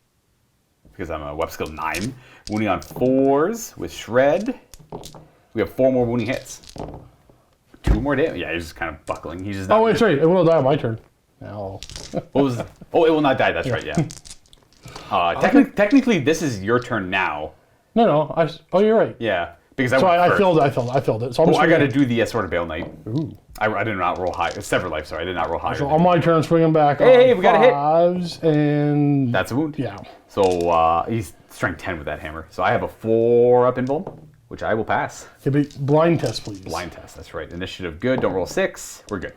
because I'm a weapon skill 9. Wounding on 4s with Shred. We have 4 more wounding hits. 2 more damage. Yeah, he's just kind of buckling. He's just not. Oh, wait, sorry. It will die on my turn. No. What was? Oh, it will not die. That's right. Yeah. Technically, this is your turn now. No. Oh, you're right. Yeah, because I So went I first. filled it. So I'm Oh, just I got to swinging- do the Sword of Bale Knight. Ooh. I did not roll high. Sever Life. Sorry, I did not roll higher. So on my turn, swinging back. Hey, on we got a hit. 5s and That's a wound. yeah. So he's strength 10 with that hammer. So I have a 4 up invuln, which I will pass. Okay, but blind test, please. Blind test. That's right. Initiative good. Don't roll 6. We're good.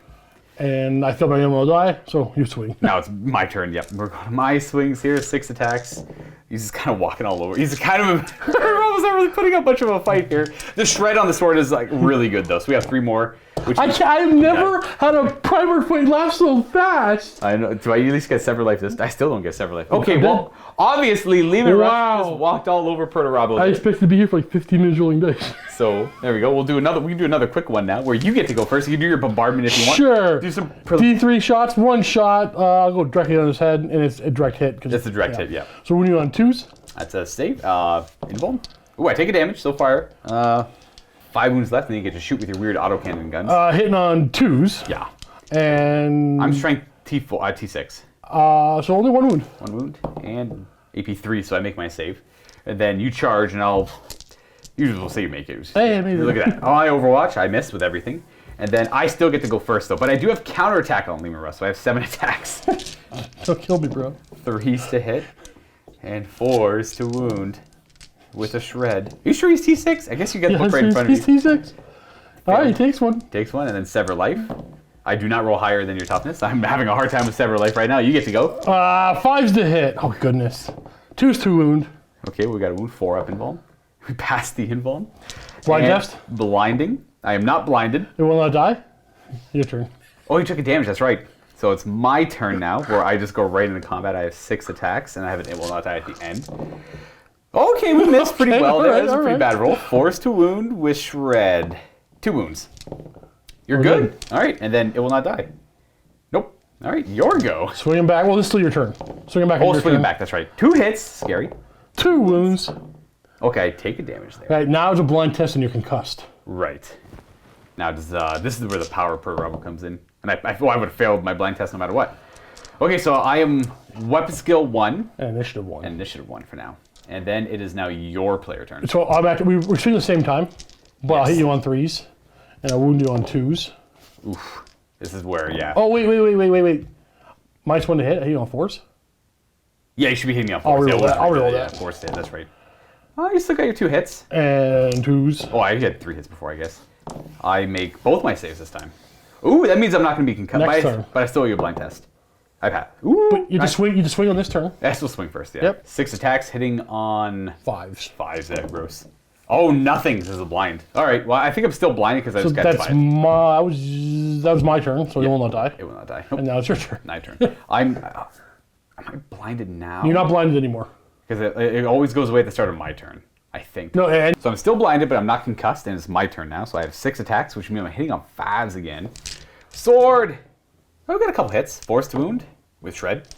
And I feel my ammo will die, so you swing. Now it's my turn. Yep. We're going to my swings here. 6 attacks. He's just kind of walking all over. He's kind of almost not really putting up much of a fight here. The shred on the sword is like really good though. So we have 3 more. Which I've never had a primer fight last so fast. I know. Do I at least get Sever Life this? I still don't get Sever Life. Okay, well, obviously, Lehman Russ just walked all over Perturabo. I expected to be here for like 15 minutes rolling dice. So there we go. We can do another quick one now, where you get to go first. You can do your bombardment if you want. Sure. Do some. D3 shots, 1 shot. I'll go directly on his head, and it's a direct hit. It's a direct hit. Yeah. So when you're on 2s, That's a save. Invuln. Ooh, I take a damage so far. 5 wounds left, and then you get to shoot with your weird autocannon guns. hitting on 2s. Yeah. And I'm strength T4, T6. so only 1 wound. 1 wound and AP3, so I make my save. And then you charge, and I'll. Usually we'll say you make it. Hey, maybe. Look at that. Oh, I Overwatch. I missed with everything. And then I still get to go first, though. But I do have counterattack on Lehman Russ, so I have 7 attacks. Don't kill me, bro. 3s to hit, and 4s to wound with a shred. Are you sure he's T6? I guess you got the book right in front of you. He's T6. All right, he takes 1. Takes 1, and then Sever Life. I do not roll higher than your toughness. I'm having a hard time with Sever Life right now. You get to go. 5s to hit. Oh, goodness. 2s to wound. Okay, we got a wound 4 up invuln. We passed the invuln. Blind And test. Blinding. I am not blinded. It will not die. Your turn. Oh, you took a damage. That's right. So it's my turn now, where I just go right into combat. I have 6 attacks, and I have an it will not die at the end. Okay, we missed pretty well there. That's a pretty bad roll. 4s to wound with shred. 2 wounds. You're good. All right, and then it will not die. Nope. All right, your go. Swinging back. Well, this is still your turn. Swinging back. Oh, your swinging turn. back. That's right. 2 hits. Scary. 2 wounds. Okay, take a damage there. Right, now it's a blind test and you're concussed. Right. Now, this is where the power per rebel comes in. And I would have failed my blind test no matter what. Okay, so I am weapon skill 1 And initiative 1. and initiative 1 for now. And then it is now your player turn. So we're shooting at the same time, but I'll hit you on 3s, and I'll wound you on 2s. Oof. This is where, yeah. Oh, wait. -1 to hit. I hit you on 4s. Yeah, you should be hitting me on 4s. I'll reroll Yeah, that. I'll reroll yeah, that. 4s to hit, that's right. Oh, you still got your 2 hits. And 2s. Oh, I had 3 hits before, I guess. I make both my saves this time. Ooh, that means I'm not going to be concussed. Next turn. But I still owe you a blind test. I've had. Ooh. You just swing on this turn. I still swing first, yeah. Yep. 6 attacks hitting on 5s. 5s. That gross. Oh, nothing. This is a blind. All right. Well, I think I'm still blinded because I So just got that's 5. that was my turn, so you will not die. It will not die. Nope. And now it's your turn. My turn. Am I blinded now? You're not blinded anymore. Because it always goes away at the start of my turn. I think. No, and So I'm still blinded, but I'm not concussed, and it's my turn now. So I have 6 attacks, which means I'm hitting on 5s again. Sword! Oh, we got a couple hits. Forced wound with shred.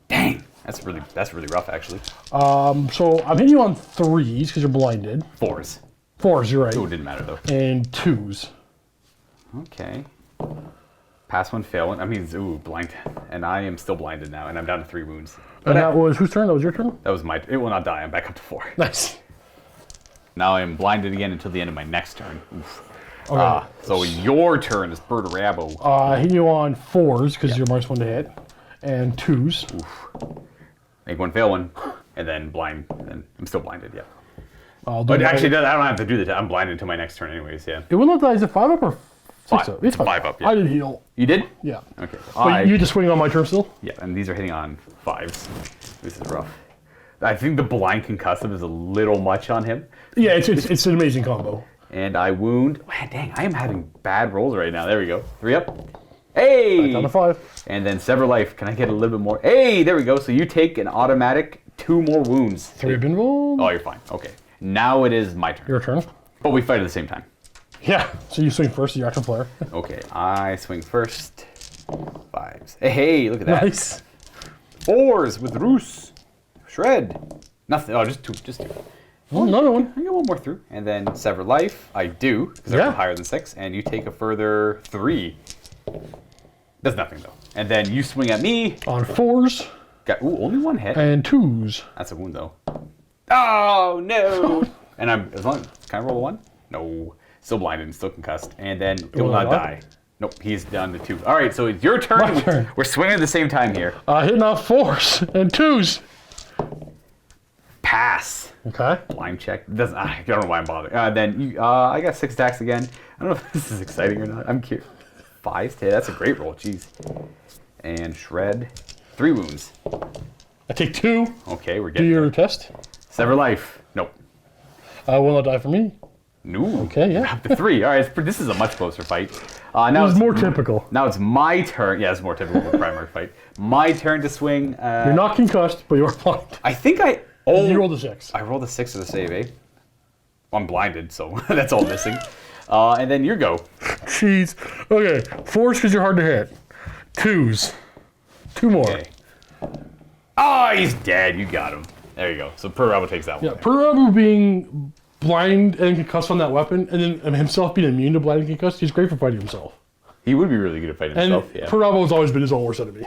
Dang, that's really rough, actually. so I'm hitting you on 3s because you're blinded. 4s. 4s, you're right. Oh, it didn't matter though. And 2s. Okay. Pass one, fail one. I mean, ooh, blind. And I am still blinded now, and I'm down to 3 wounds. And that was whose turn? That was your turn? That was my. It will not die. I'm back up to 4. Nice. Now I am blinded again until the end of my next turn. Oof. Okay. So your turn is Bertarabo. Hitting you on 4s because you're -1 to hit. And 2s. Make one, fail one, and then blind. And then I'm still blinded. Yeah. I'll do But my- actually, I don't have to do that. I'm blinded until my next turn, anyways. Yeah. It will not die. Is it 5 up or 6 up? It's 5 up. Yeah. I did heal. You did? Yeah. Okay. But you get to swing on my turn still? Yeah, and these are hitting on 5s. This is rough. I think the blind concussive is a little much on him. Yeah, it's an amazing combo. And I wound. Man, dang, I am having bad rolls right now. There we go. 3 up. Hey! Down to 5. And then sever life. Can I get a little bit more? Hey, there we go. So you take an automatic 2 more wounds. 3 have been rolled. Oh, you're fine. Okay. Now it is my turn. Your turn. But we fight at the same time. Yeah. So you swing first, your action player. Okay, I swing first. 5s. Hey, look at that. Nice. 4s with Rus. Shred. Nothing. Oh, just 2. Oh, another one. I get one more through. And then sever life. I do, because they're Yeah. higher than 6. And you take a further 3. Does nothing, though. And then you swing at me. On 4s Got, ooh, only 1 hit. and 2s. That's a wound, though. Oh, no. And I'm, can I roll a 1? No. Still blinded and still concussed. And then it will not die. Nope, he's down to 2. All right, so it's your turn. My turn. We're swinging at the same time here. Hitting on 4s and 2s. Pass. Okay. Blind check. Doesn't. I don't know why I'm bothering. Then you. I got 6 attacks again. I don't know if this is exciting or not. I'm curious. 5 to hit. That's a great roll. Jeez. And shred. 3 wounds. I take 2. Okay, we're Do getting your there. test. Sever life. Nope. Will not die for me. No. Okay, yeah. Up to 3. All right. This is a much closer fight. Now This it's is more typical. Now it's my turn. Yeah, it's more typical of a Primarch fight. My turn to swing. You're not concussed, but you're blind. I think I. Oh. You rolled a 6. I rolled a 6 to the save, eh? Well, I'm blinded, so that's all missing. And then your go. Jeez. Okay. 4s because you're hard to hit. 2s. 2 more. Okay. Oh, he's dead. You got him. There you go. So Primarch takes that one. Yeah. Primarch being blind and concussed on that weapon, and then himself being immune to blind and concussed, he's great for fighting himself. He would be really good at fighting And himself. Yeah. Primarch has always been his own worst enemy.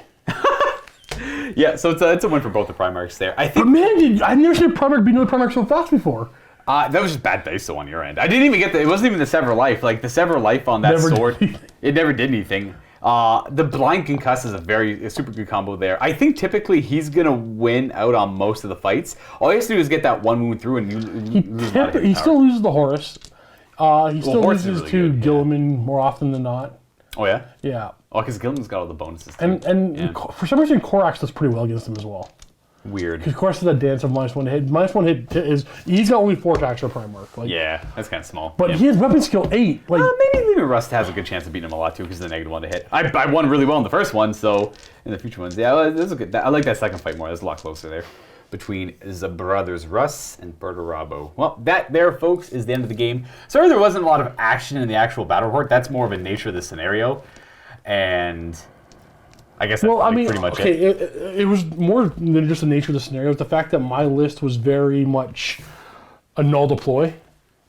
Yeah. So it's a win for both the Primarchs there. I But think man, I've never seen Primarch beat another Primarch so fast before. that was just bad dice on your end. I didn't even get it wasn't even the sever life. Like the sever life on that Never did sword, anything. it never did anything. The blind concuss is a super good combo there. I think typically he's gonna win out on most of the fights. All he has to do is get that one wound through, and you lose a lot of hit He power. still loses the Horus. He still Horus is loses really to good, yeah. Gilliman more often than not. Oh yeah. Yeah. Oh, because Gilman's got all the bonuses too. And Yeah. for some reason, Korax does pretty well against him as well. Weird. Because Korax has that dance of -1 to hit. -1 hit is he's got only 4 attacks for Primarch. Like, Yeah, that's kind of small. But yeah. he has weapon skill 8. Like, Maybe Lehman Rust has a good chance of beating him a lot too because of the -1 to hit. I won really well in the first one, so in the future ones, yeah, this is good. I like that second fight more. There's a lot closer there between the brothers Russ and Bertarabo. Well, that there, folks, is the end of the game. Sorry there wasn't a lot of action in the actual battle report. That's more of a nature of the scenario, and I guess that's pretty much okay, it. it was more than just the nature of the scenario. It's the fact that my list was very much a null deploy.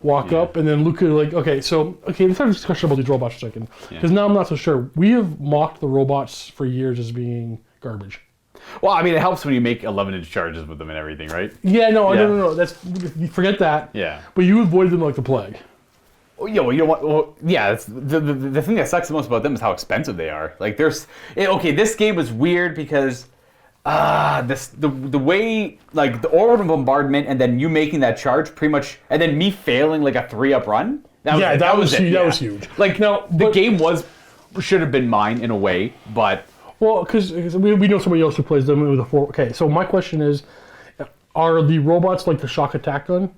Walk up, and then Luka, like, let's have a discussion about these robots for a second. Because now I'm not so sure. We have mocked the robots for years as being garbage. Well, I mean, it helps when you make 11-inch charges with them and everything, right? Yeah, no. That's forget that. Yeah. But you avoided them like the plague. Well, yeah, well, you know what? Well, yeah, that's the thing that sucks the most about them is how expensive they are. Like, this game was weird because the way, like, the orbital bombardment and then you making that charge pretty much, and then me failing like a 3-up run. That was it. huge. Like, now the game should have been mine in a way, but well, because we know somebody else who plays them with a 4. Okay, so my question is, are the robots like the shock attack gun?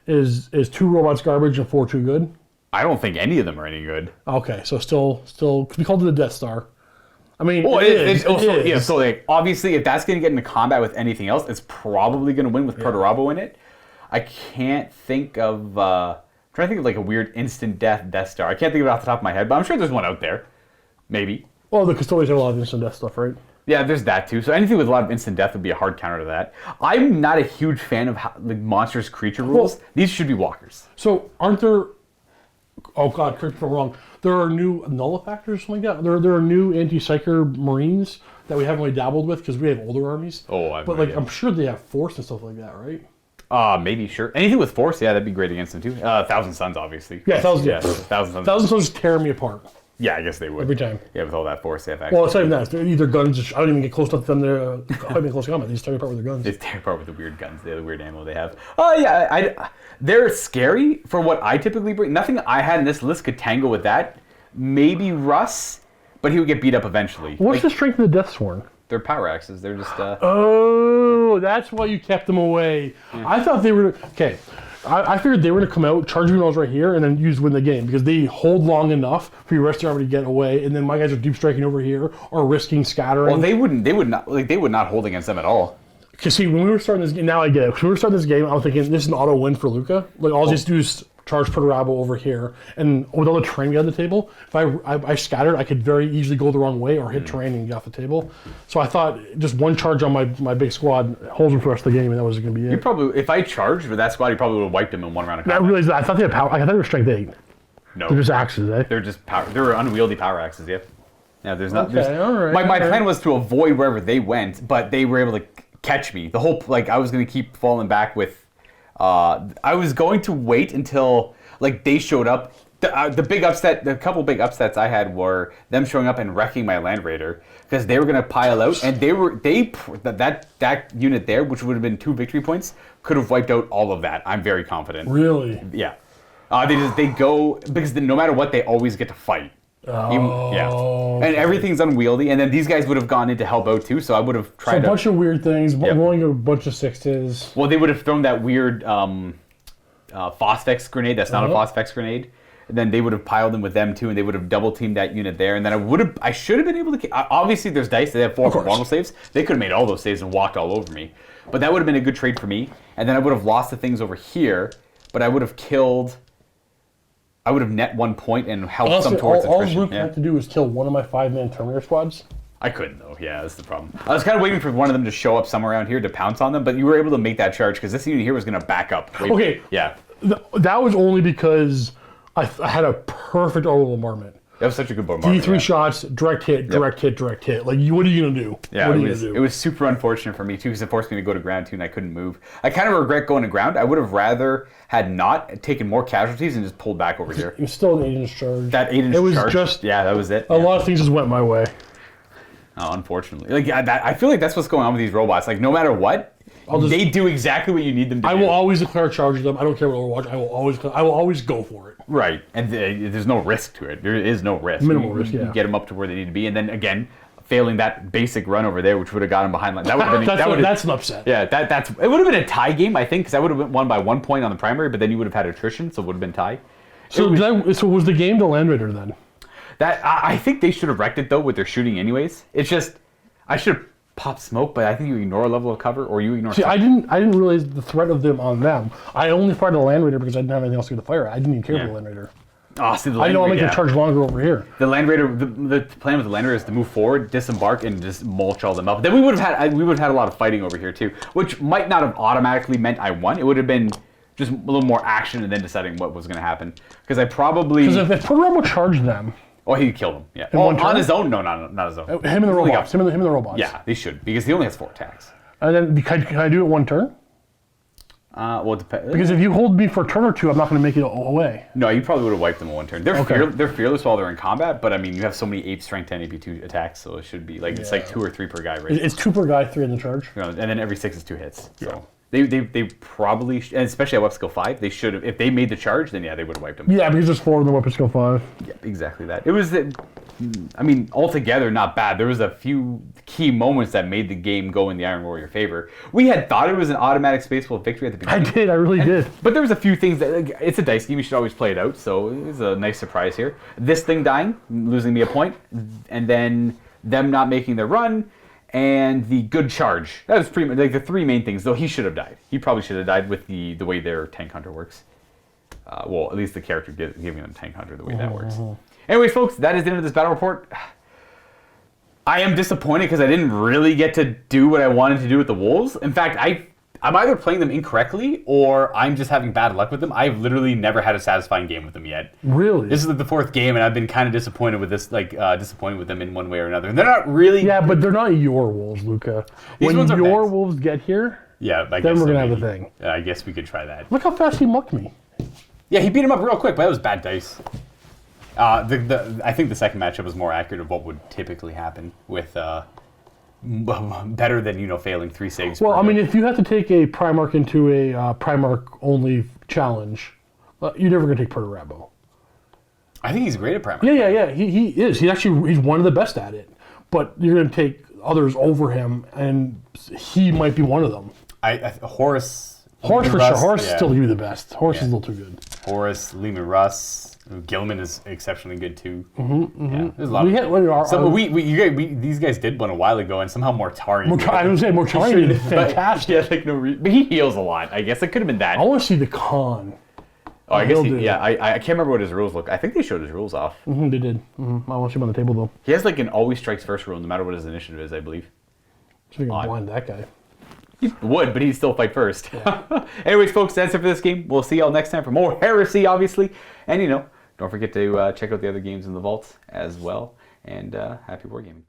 Is 2 robots garbage and 4 too good? I don't think any of them are any good. Okay, so still, we called it the Death Star. I mean, Well, it is. yeah. So, like, obviously, if that's going to get into combat with anything else, it's probably going to win with Perturabo in it. I can't think of. I'm trying to think of like a weird instant Death Star. I can't think of it off the top of my head, but I'm sure there's one out there. Maybe. Well, the Custodians have a lot of instant death stuff, right? Yeah, there's that too. So anything with a lot of instant death would be a hard counter to that. I'm not a huge fan of like monstrous creature rules. These should be walkers. So aren't there? Oh God, correct me if I'm wrong. There are new nullifactors or something like that. There are new anti-psyker marines that we haven't really dabbled with because we have older armies. Oh, but like I'm sure they have force and stuff like that, right? Maybe, sure. Anything with force, yeah, that'd be great against them too. Thousand Suns, obviously. Yeah, Thousand Suns. Thousand Suns tear me apart. Yeah, I guess they would. Every time. Yeah, with all that force they have access. Well, it's not even that. They're either guns. I don't even get close enough to them. They're not even close combat. They just tear me apart with their guns. They tear apart with the weird guns. They have the weird ammo they have. Oh, yeah. They're scary for what I typically bring. Nothing I had in this list could tangle with that. Maybe Russ, but he would get beat up eventually. What's the strength of the Deathsworn? They're power axes. They're just... Oh, that's why you kept them away. Yeah. I thought they were... Okay. I figured they were going to come out, charge minerals right here, and then win the game because they hold long enough for your rest of your army to get away, and then my guys are deep striking over here or risking scattering. Well, they would not hold against them at all. Because see, when we were starting this game, now I get it. When we were starting this game, I was thinking this is an auto win for Luka. Like all I just do is charge Perturabo over here, and with all the terrain we had on the table, if I scattered, I could very easily go the wrong way or hit terrain and get off the table. So I thought just one charge on my big squad holds him for the rest of the game, and that was going to be it. You probably, if I charged with that squad, you probably would have wiped him in one round of combat. I realized that. I thought they had power. I thought they were strength 8. No, they're just axes, eh? They're just power. They're unwieldy power axes. Yeah. Yeah. There's not. Okay, all right. My plan was to avoid wherever they went, but they were able to catch me. The whole I was going to keep falling back with. I was going to wait until they showed up. The big upset, the couple big upsets I had were them showing up and wrecking my Land Raider because they were going to pile out, and that unit there, which would have been 2 victory points, could have wiped out all of that. I'm very confident. Really? Yeah. They go because no matter what, they always get to fight. And everything's unwieldy, and then these guys would have gone in to help out too. So I would have tried a bunch of weird things, Yep. rolling a bunch of 6s. Well, they would have thrown that weird Phosphex grenade. That's not a Phosphex grenade. And then they would have piled them with them too, and they would have double teamed that unit there. And then I should have been able to. Obviously, there's dice. They have 4 normal saves. They could have made all those saves and walked all over me. But that would have been a good trade for me. And then I would have lost the things over here, but I would have killed. I would have net 1 point and helped them towards attrition. All Luke had to do was kill one of my 5-man Terminator squads. I couldn't though. Yeah, that's the problem. I was kind of waiting for one of them to show up somewhere around here to pounce on them, but you were able to make that charge because this unit here was going to back up. Okay. Yeah. That was only because I had a perfect orbital bombardment. That was such a good bombardment. D3 shots, direct hit. Like, what are you going to do? Yeah, what are you going to do? It was super unfortunate for me, too, because it forced me to go to ground, too, and I couldn't move. I kind of regret going to ground. I would have rather had not taken more casualties and just pulled back over here. It was still an 8-inch charge. That 8-inch charge. It was just... Yeah, that was it. A lot of things just went my way. Oh, unfortunately. I feel like that's what's going on with these robots. Like, no matter what, they do exactly what you need them to do. I will always declare a charge of them. I don't care what Overwatch. I will always go for it. Right, and there's no risk to it. There is no risk. Minimal risk, yeah. You get them up to where they need to be, and then again, failing that basic run over there, which would have got them behind line. That would have been that's an upset. Yeah, it would have been a tie game, I think, because I would have won by 1 point on the primary, but then you would have had attrition, so it would have been tie. So was the game the Land Raider then? I think they should have wrecked it though with their shooting, anyways. It's just I should have pop smoke, but I think you ignore a level of cover or you ignore. See, I didn't realize the threat of them on them. I only fired the Land Raider because I didn't have anything else to fire at. I didn't even care about the Land Raider. Oh, see, I know I'll make the charge longer over here. The Land Raider, the plan with the Land Raider is to move forward, disembark, and just mulch all them up. Then we would have had a lot of fighting over here too, which might not have automatically meant I won. It would have been just a little more action and then deciding what was going to happen. Because I probably if Perturabo charged them. Oh, he killed him. Yeah. On his own? No, not his own. Him and the robots. Him and the robots. Yeah, they should because he only has 4 attacks. And then can I do it 1 turn? Well, it depends. Because if you hold me for a turn or 2, I'm not going to make it away. No, you probably would have wiped them in 1 turn. They're fearless while they're in combat, but I mean, you have so many 8 strength 10 AP2 attacks, so it should be it's like 2 or 3 per guy, right? It's 2 per guy, 3 in the charge. And then every 6 is 2 hits. So they probably, and especially at weapon skill 5, they should have. If they made the charge, then they would have wiped them. Yeah, because there's 4 in the weapon skill 5. Yeah, exactly that. It was I mean, altogether not bad. There was a few key moments that made the game go in the Iron Warrior favor. We had thought it was an automatic Spacewolf victory at the beginning. I really did. But there was a few things that, it's a dice game, you should always play it out, so it was a nice surprise here. This thing dying, losing me a point, and then them not making their run, and the good charge. That was pretty much like the three main things, though he should have died. He probably should have died with the way their tank hunter works. Well, at least the character giving them tank hunter, the way that works. Anyways, folks, that is the end of this battle report. I am disappointed because I didn't really get to do what I wanted to do with the wolves. In fact, I'm either playing them incorrectly or I'm just having bad luck with them. I've literally never had a satisfying game with them yet. Really? This is like the fourth game, and I've been kind of disappointed with this, disappointed with them in one way or another. And they're not really. Yeah, but they're not your wolves, Luka. When your wolves get here, yeah, then we're gonna have a thing. I guess we could try that. Look how fast he mucked me. Yeah, he beat him up real quick, but that was bad dice. I think the second matchup was more accurate of what would typically happen with better than failing 3 saves. Well, I mean, if you have to take a Primarch into a Primarch only challenge, you're never gonna take Perturabo. I think he's great at Primarch. Yeah. He is. He's one of the best at it. But you're gonna take others over him, and he might be one of them. Horus for sure. Horus is still gonna be the best. Horus is a little too good. Horus, Lehman Russ. Gilman is exceptionally good too. Yeah, there's a lot. These guys did one a while ago, and somehow Mortari. I was saying Mortari did fantastic. But he heals a lot. I guess it could have been that. I want to see the con. Oh, I guess I can't remember what his rules look. I think they showed his rules off. They did. I want to see him on the table though. He has like an always strikes first rule, no matter what his initiative is, I believe. So you can blind that guy. He would, but he'd still fight first. Yeah. Anyways, folks, that's it for this game. We'll see y'all next time for more Heresy, obviously. And, don't forget to check out the other games in the vault as well. And happy wargaming.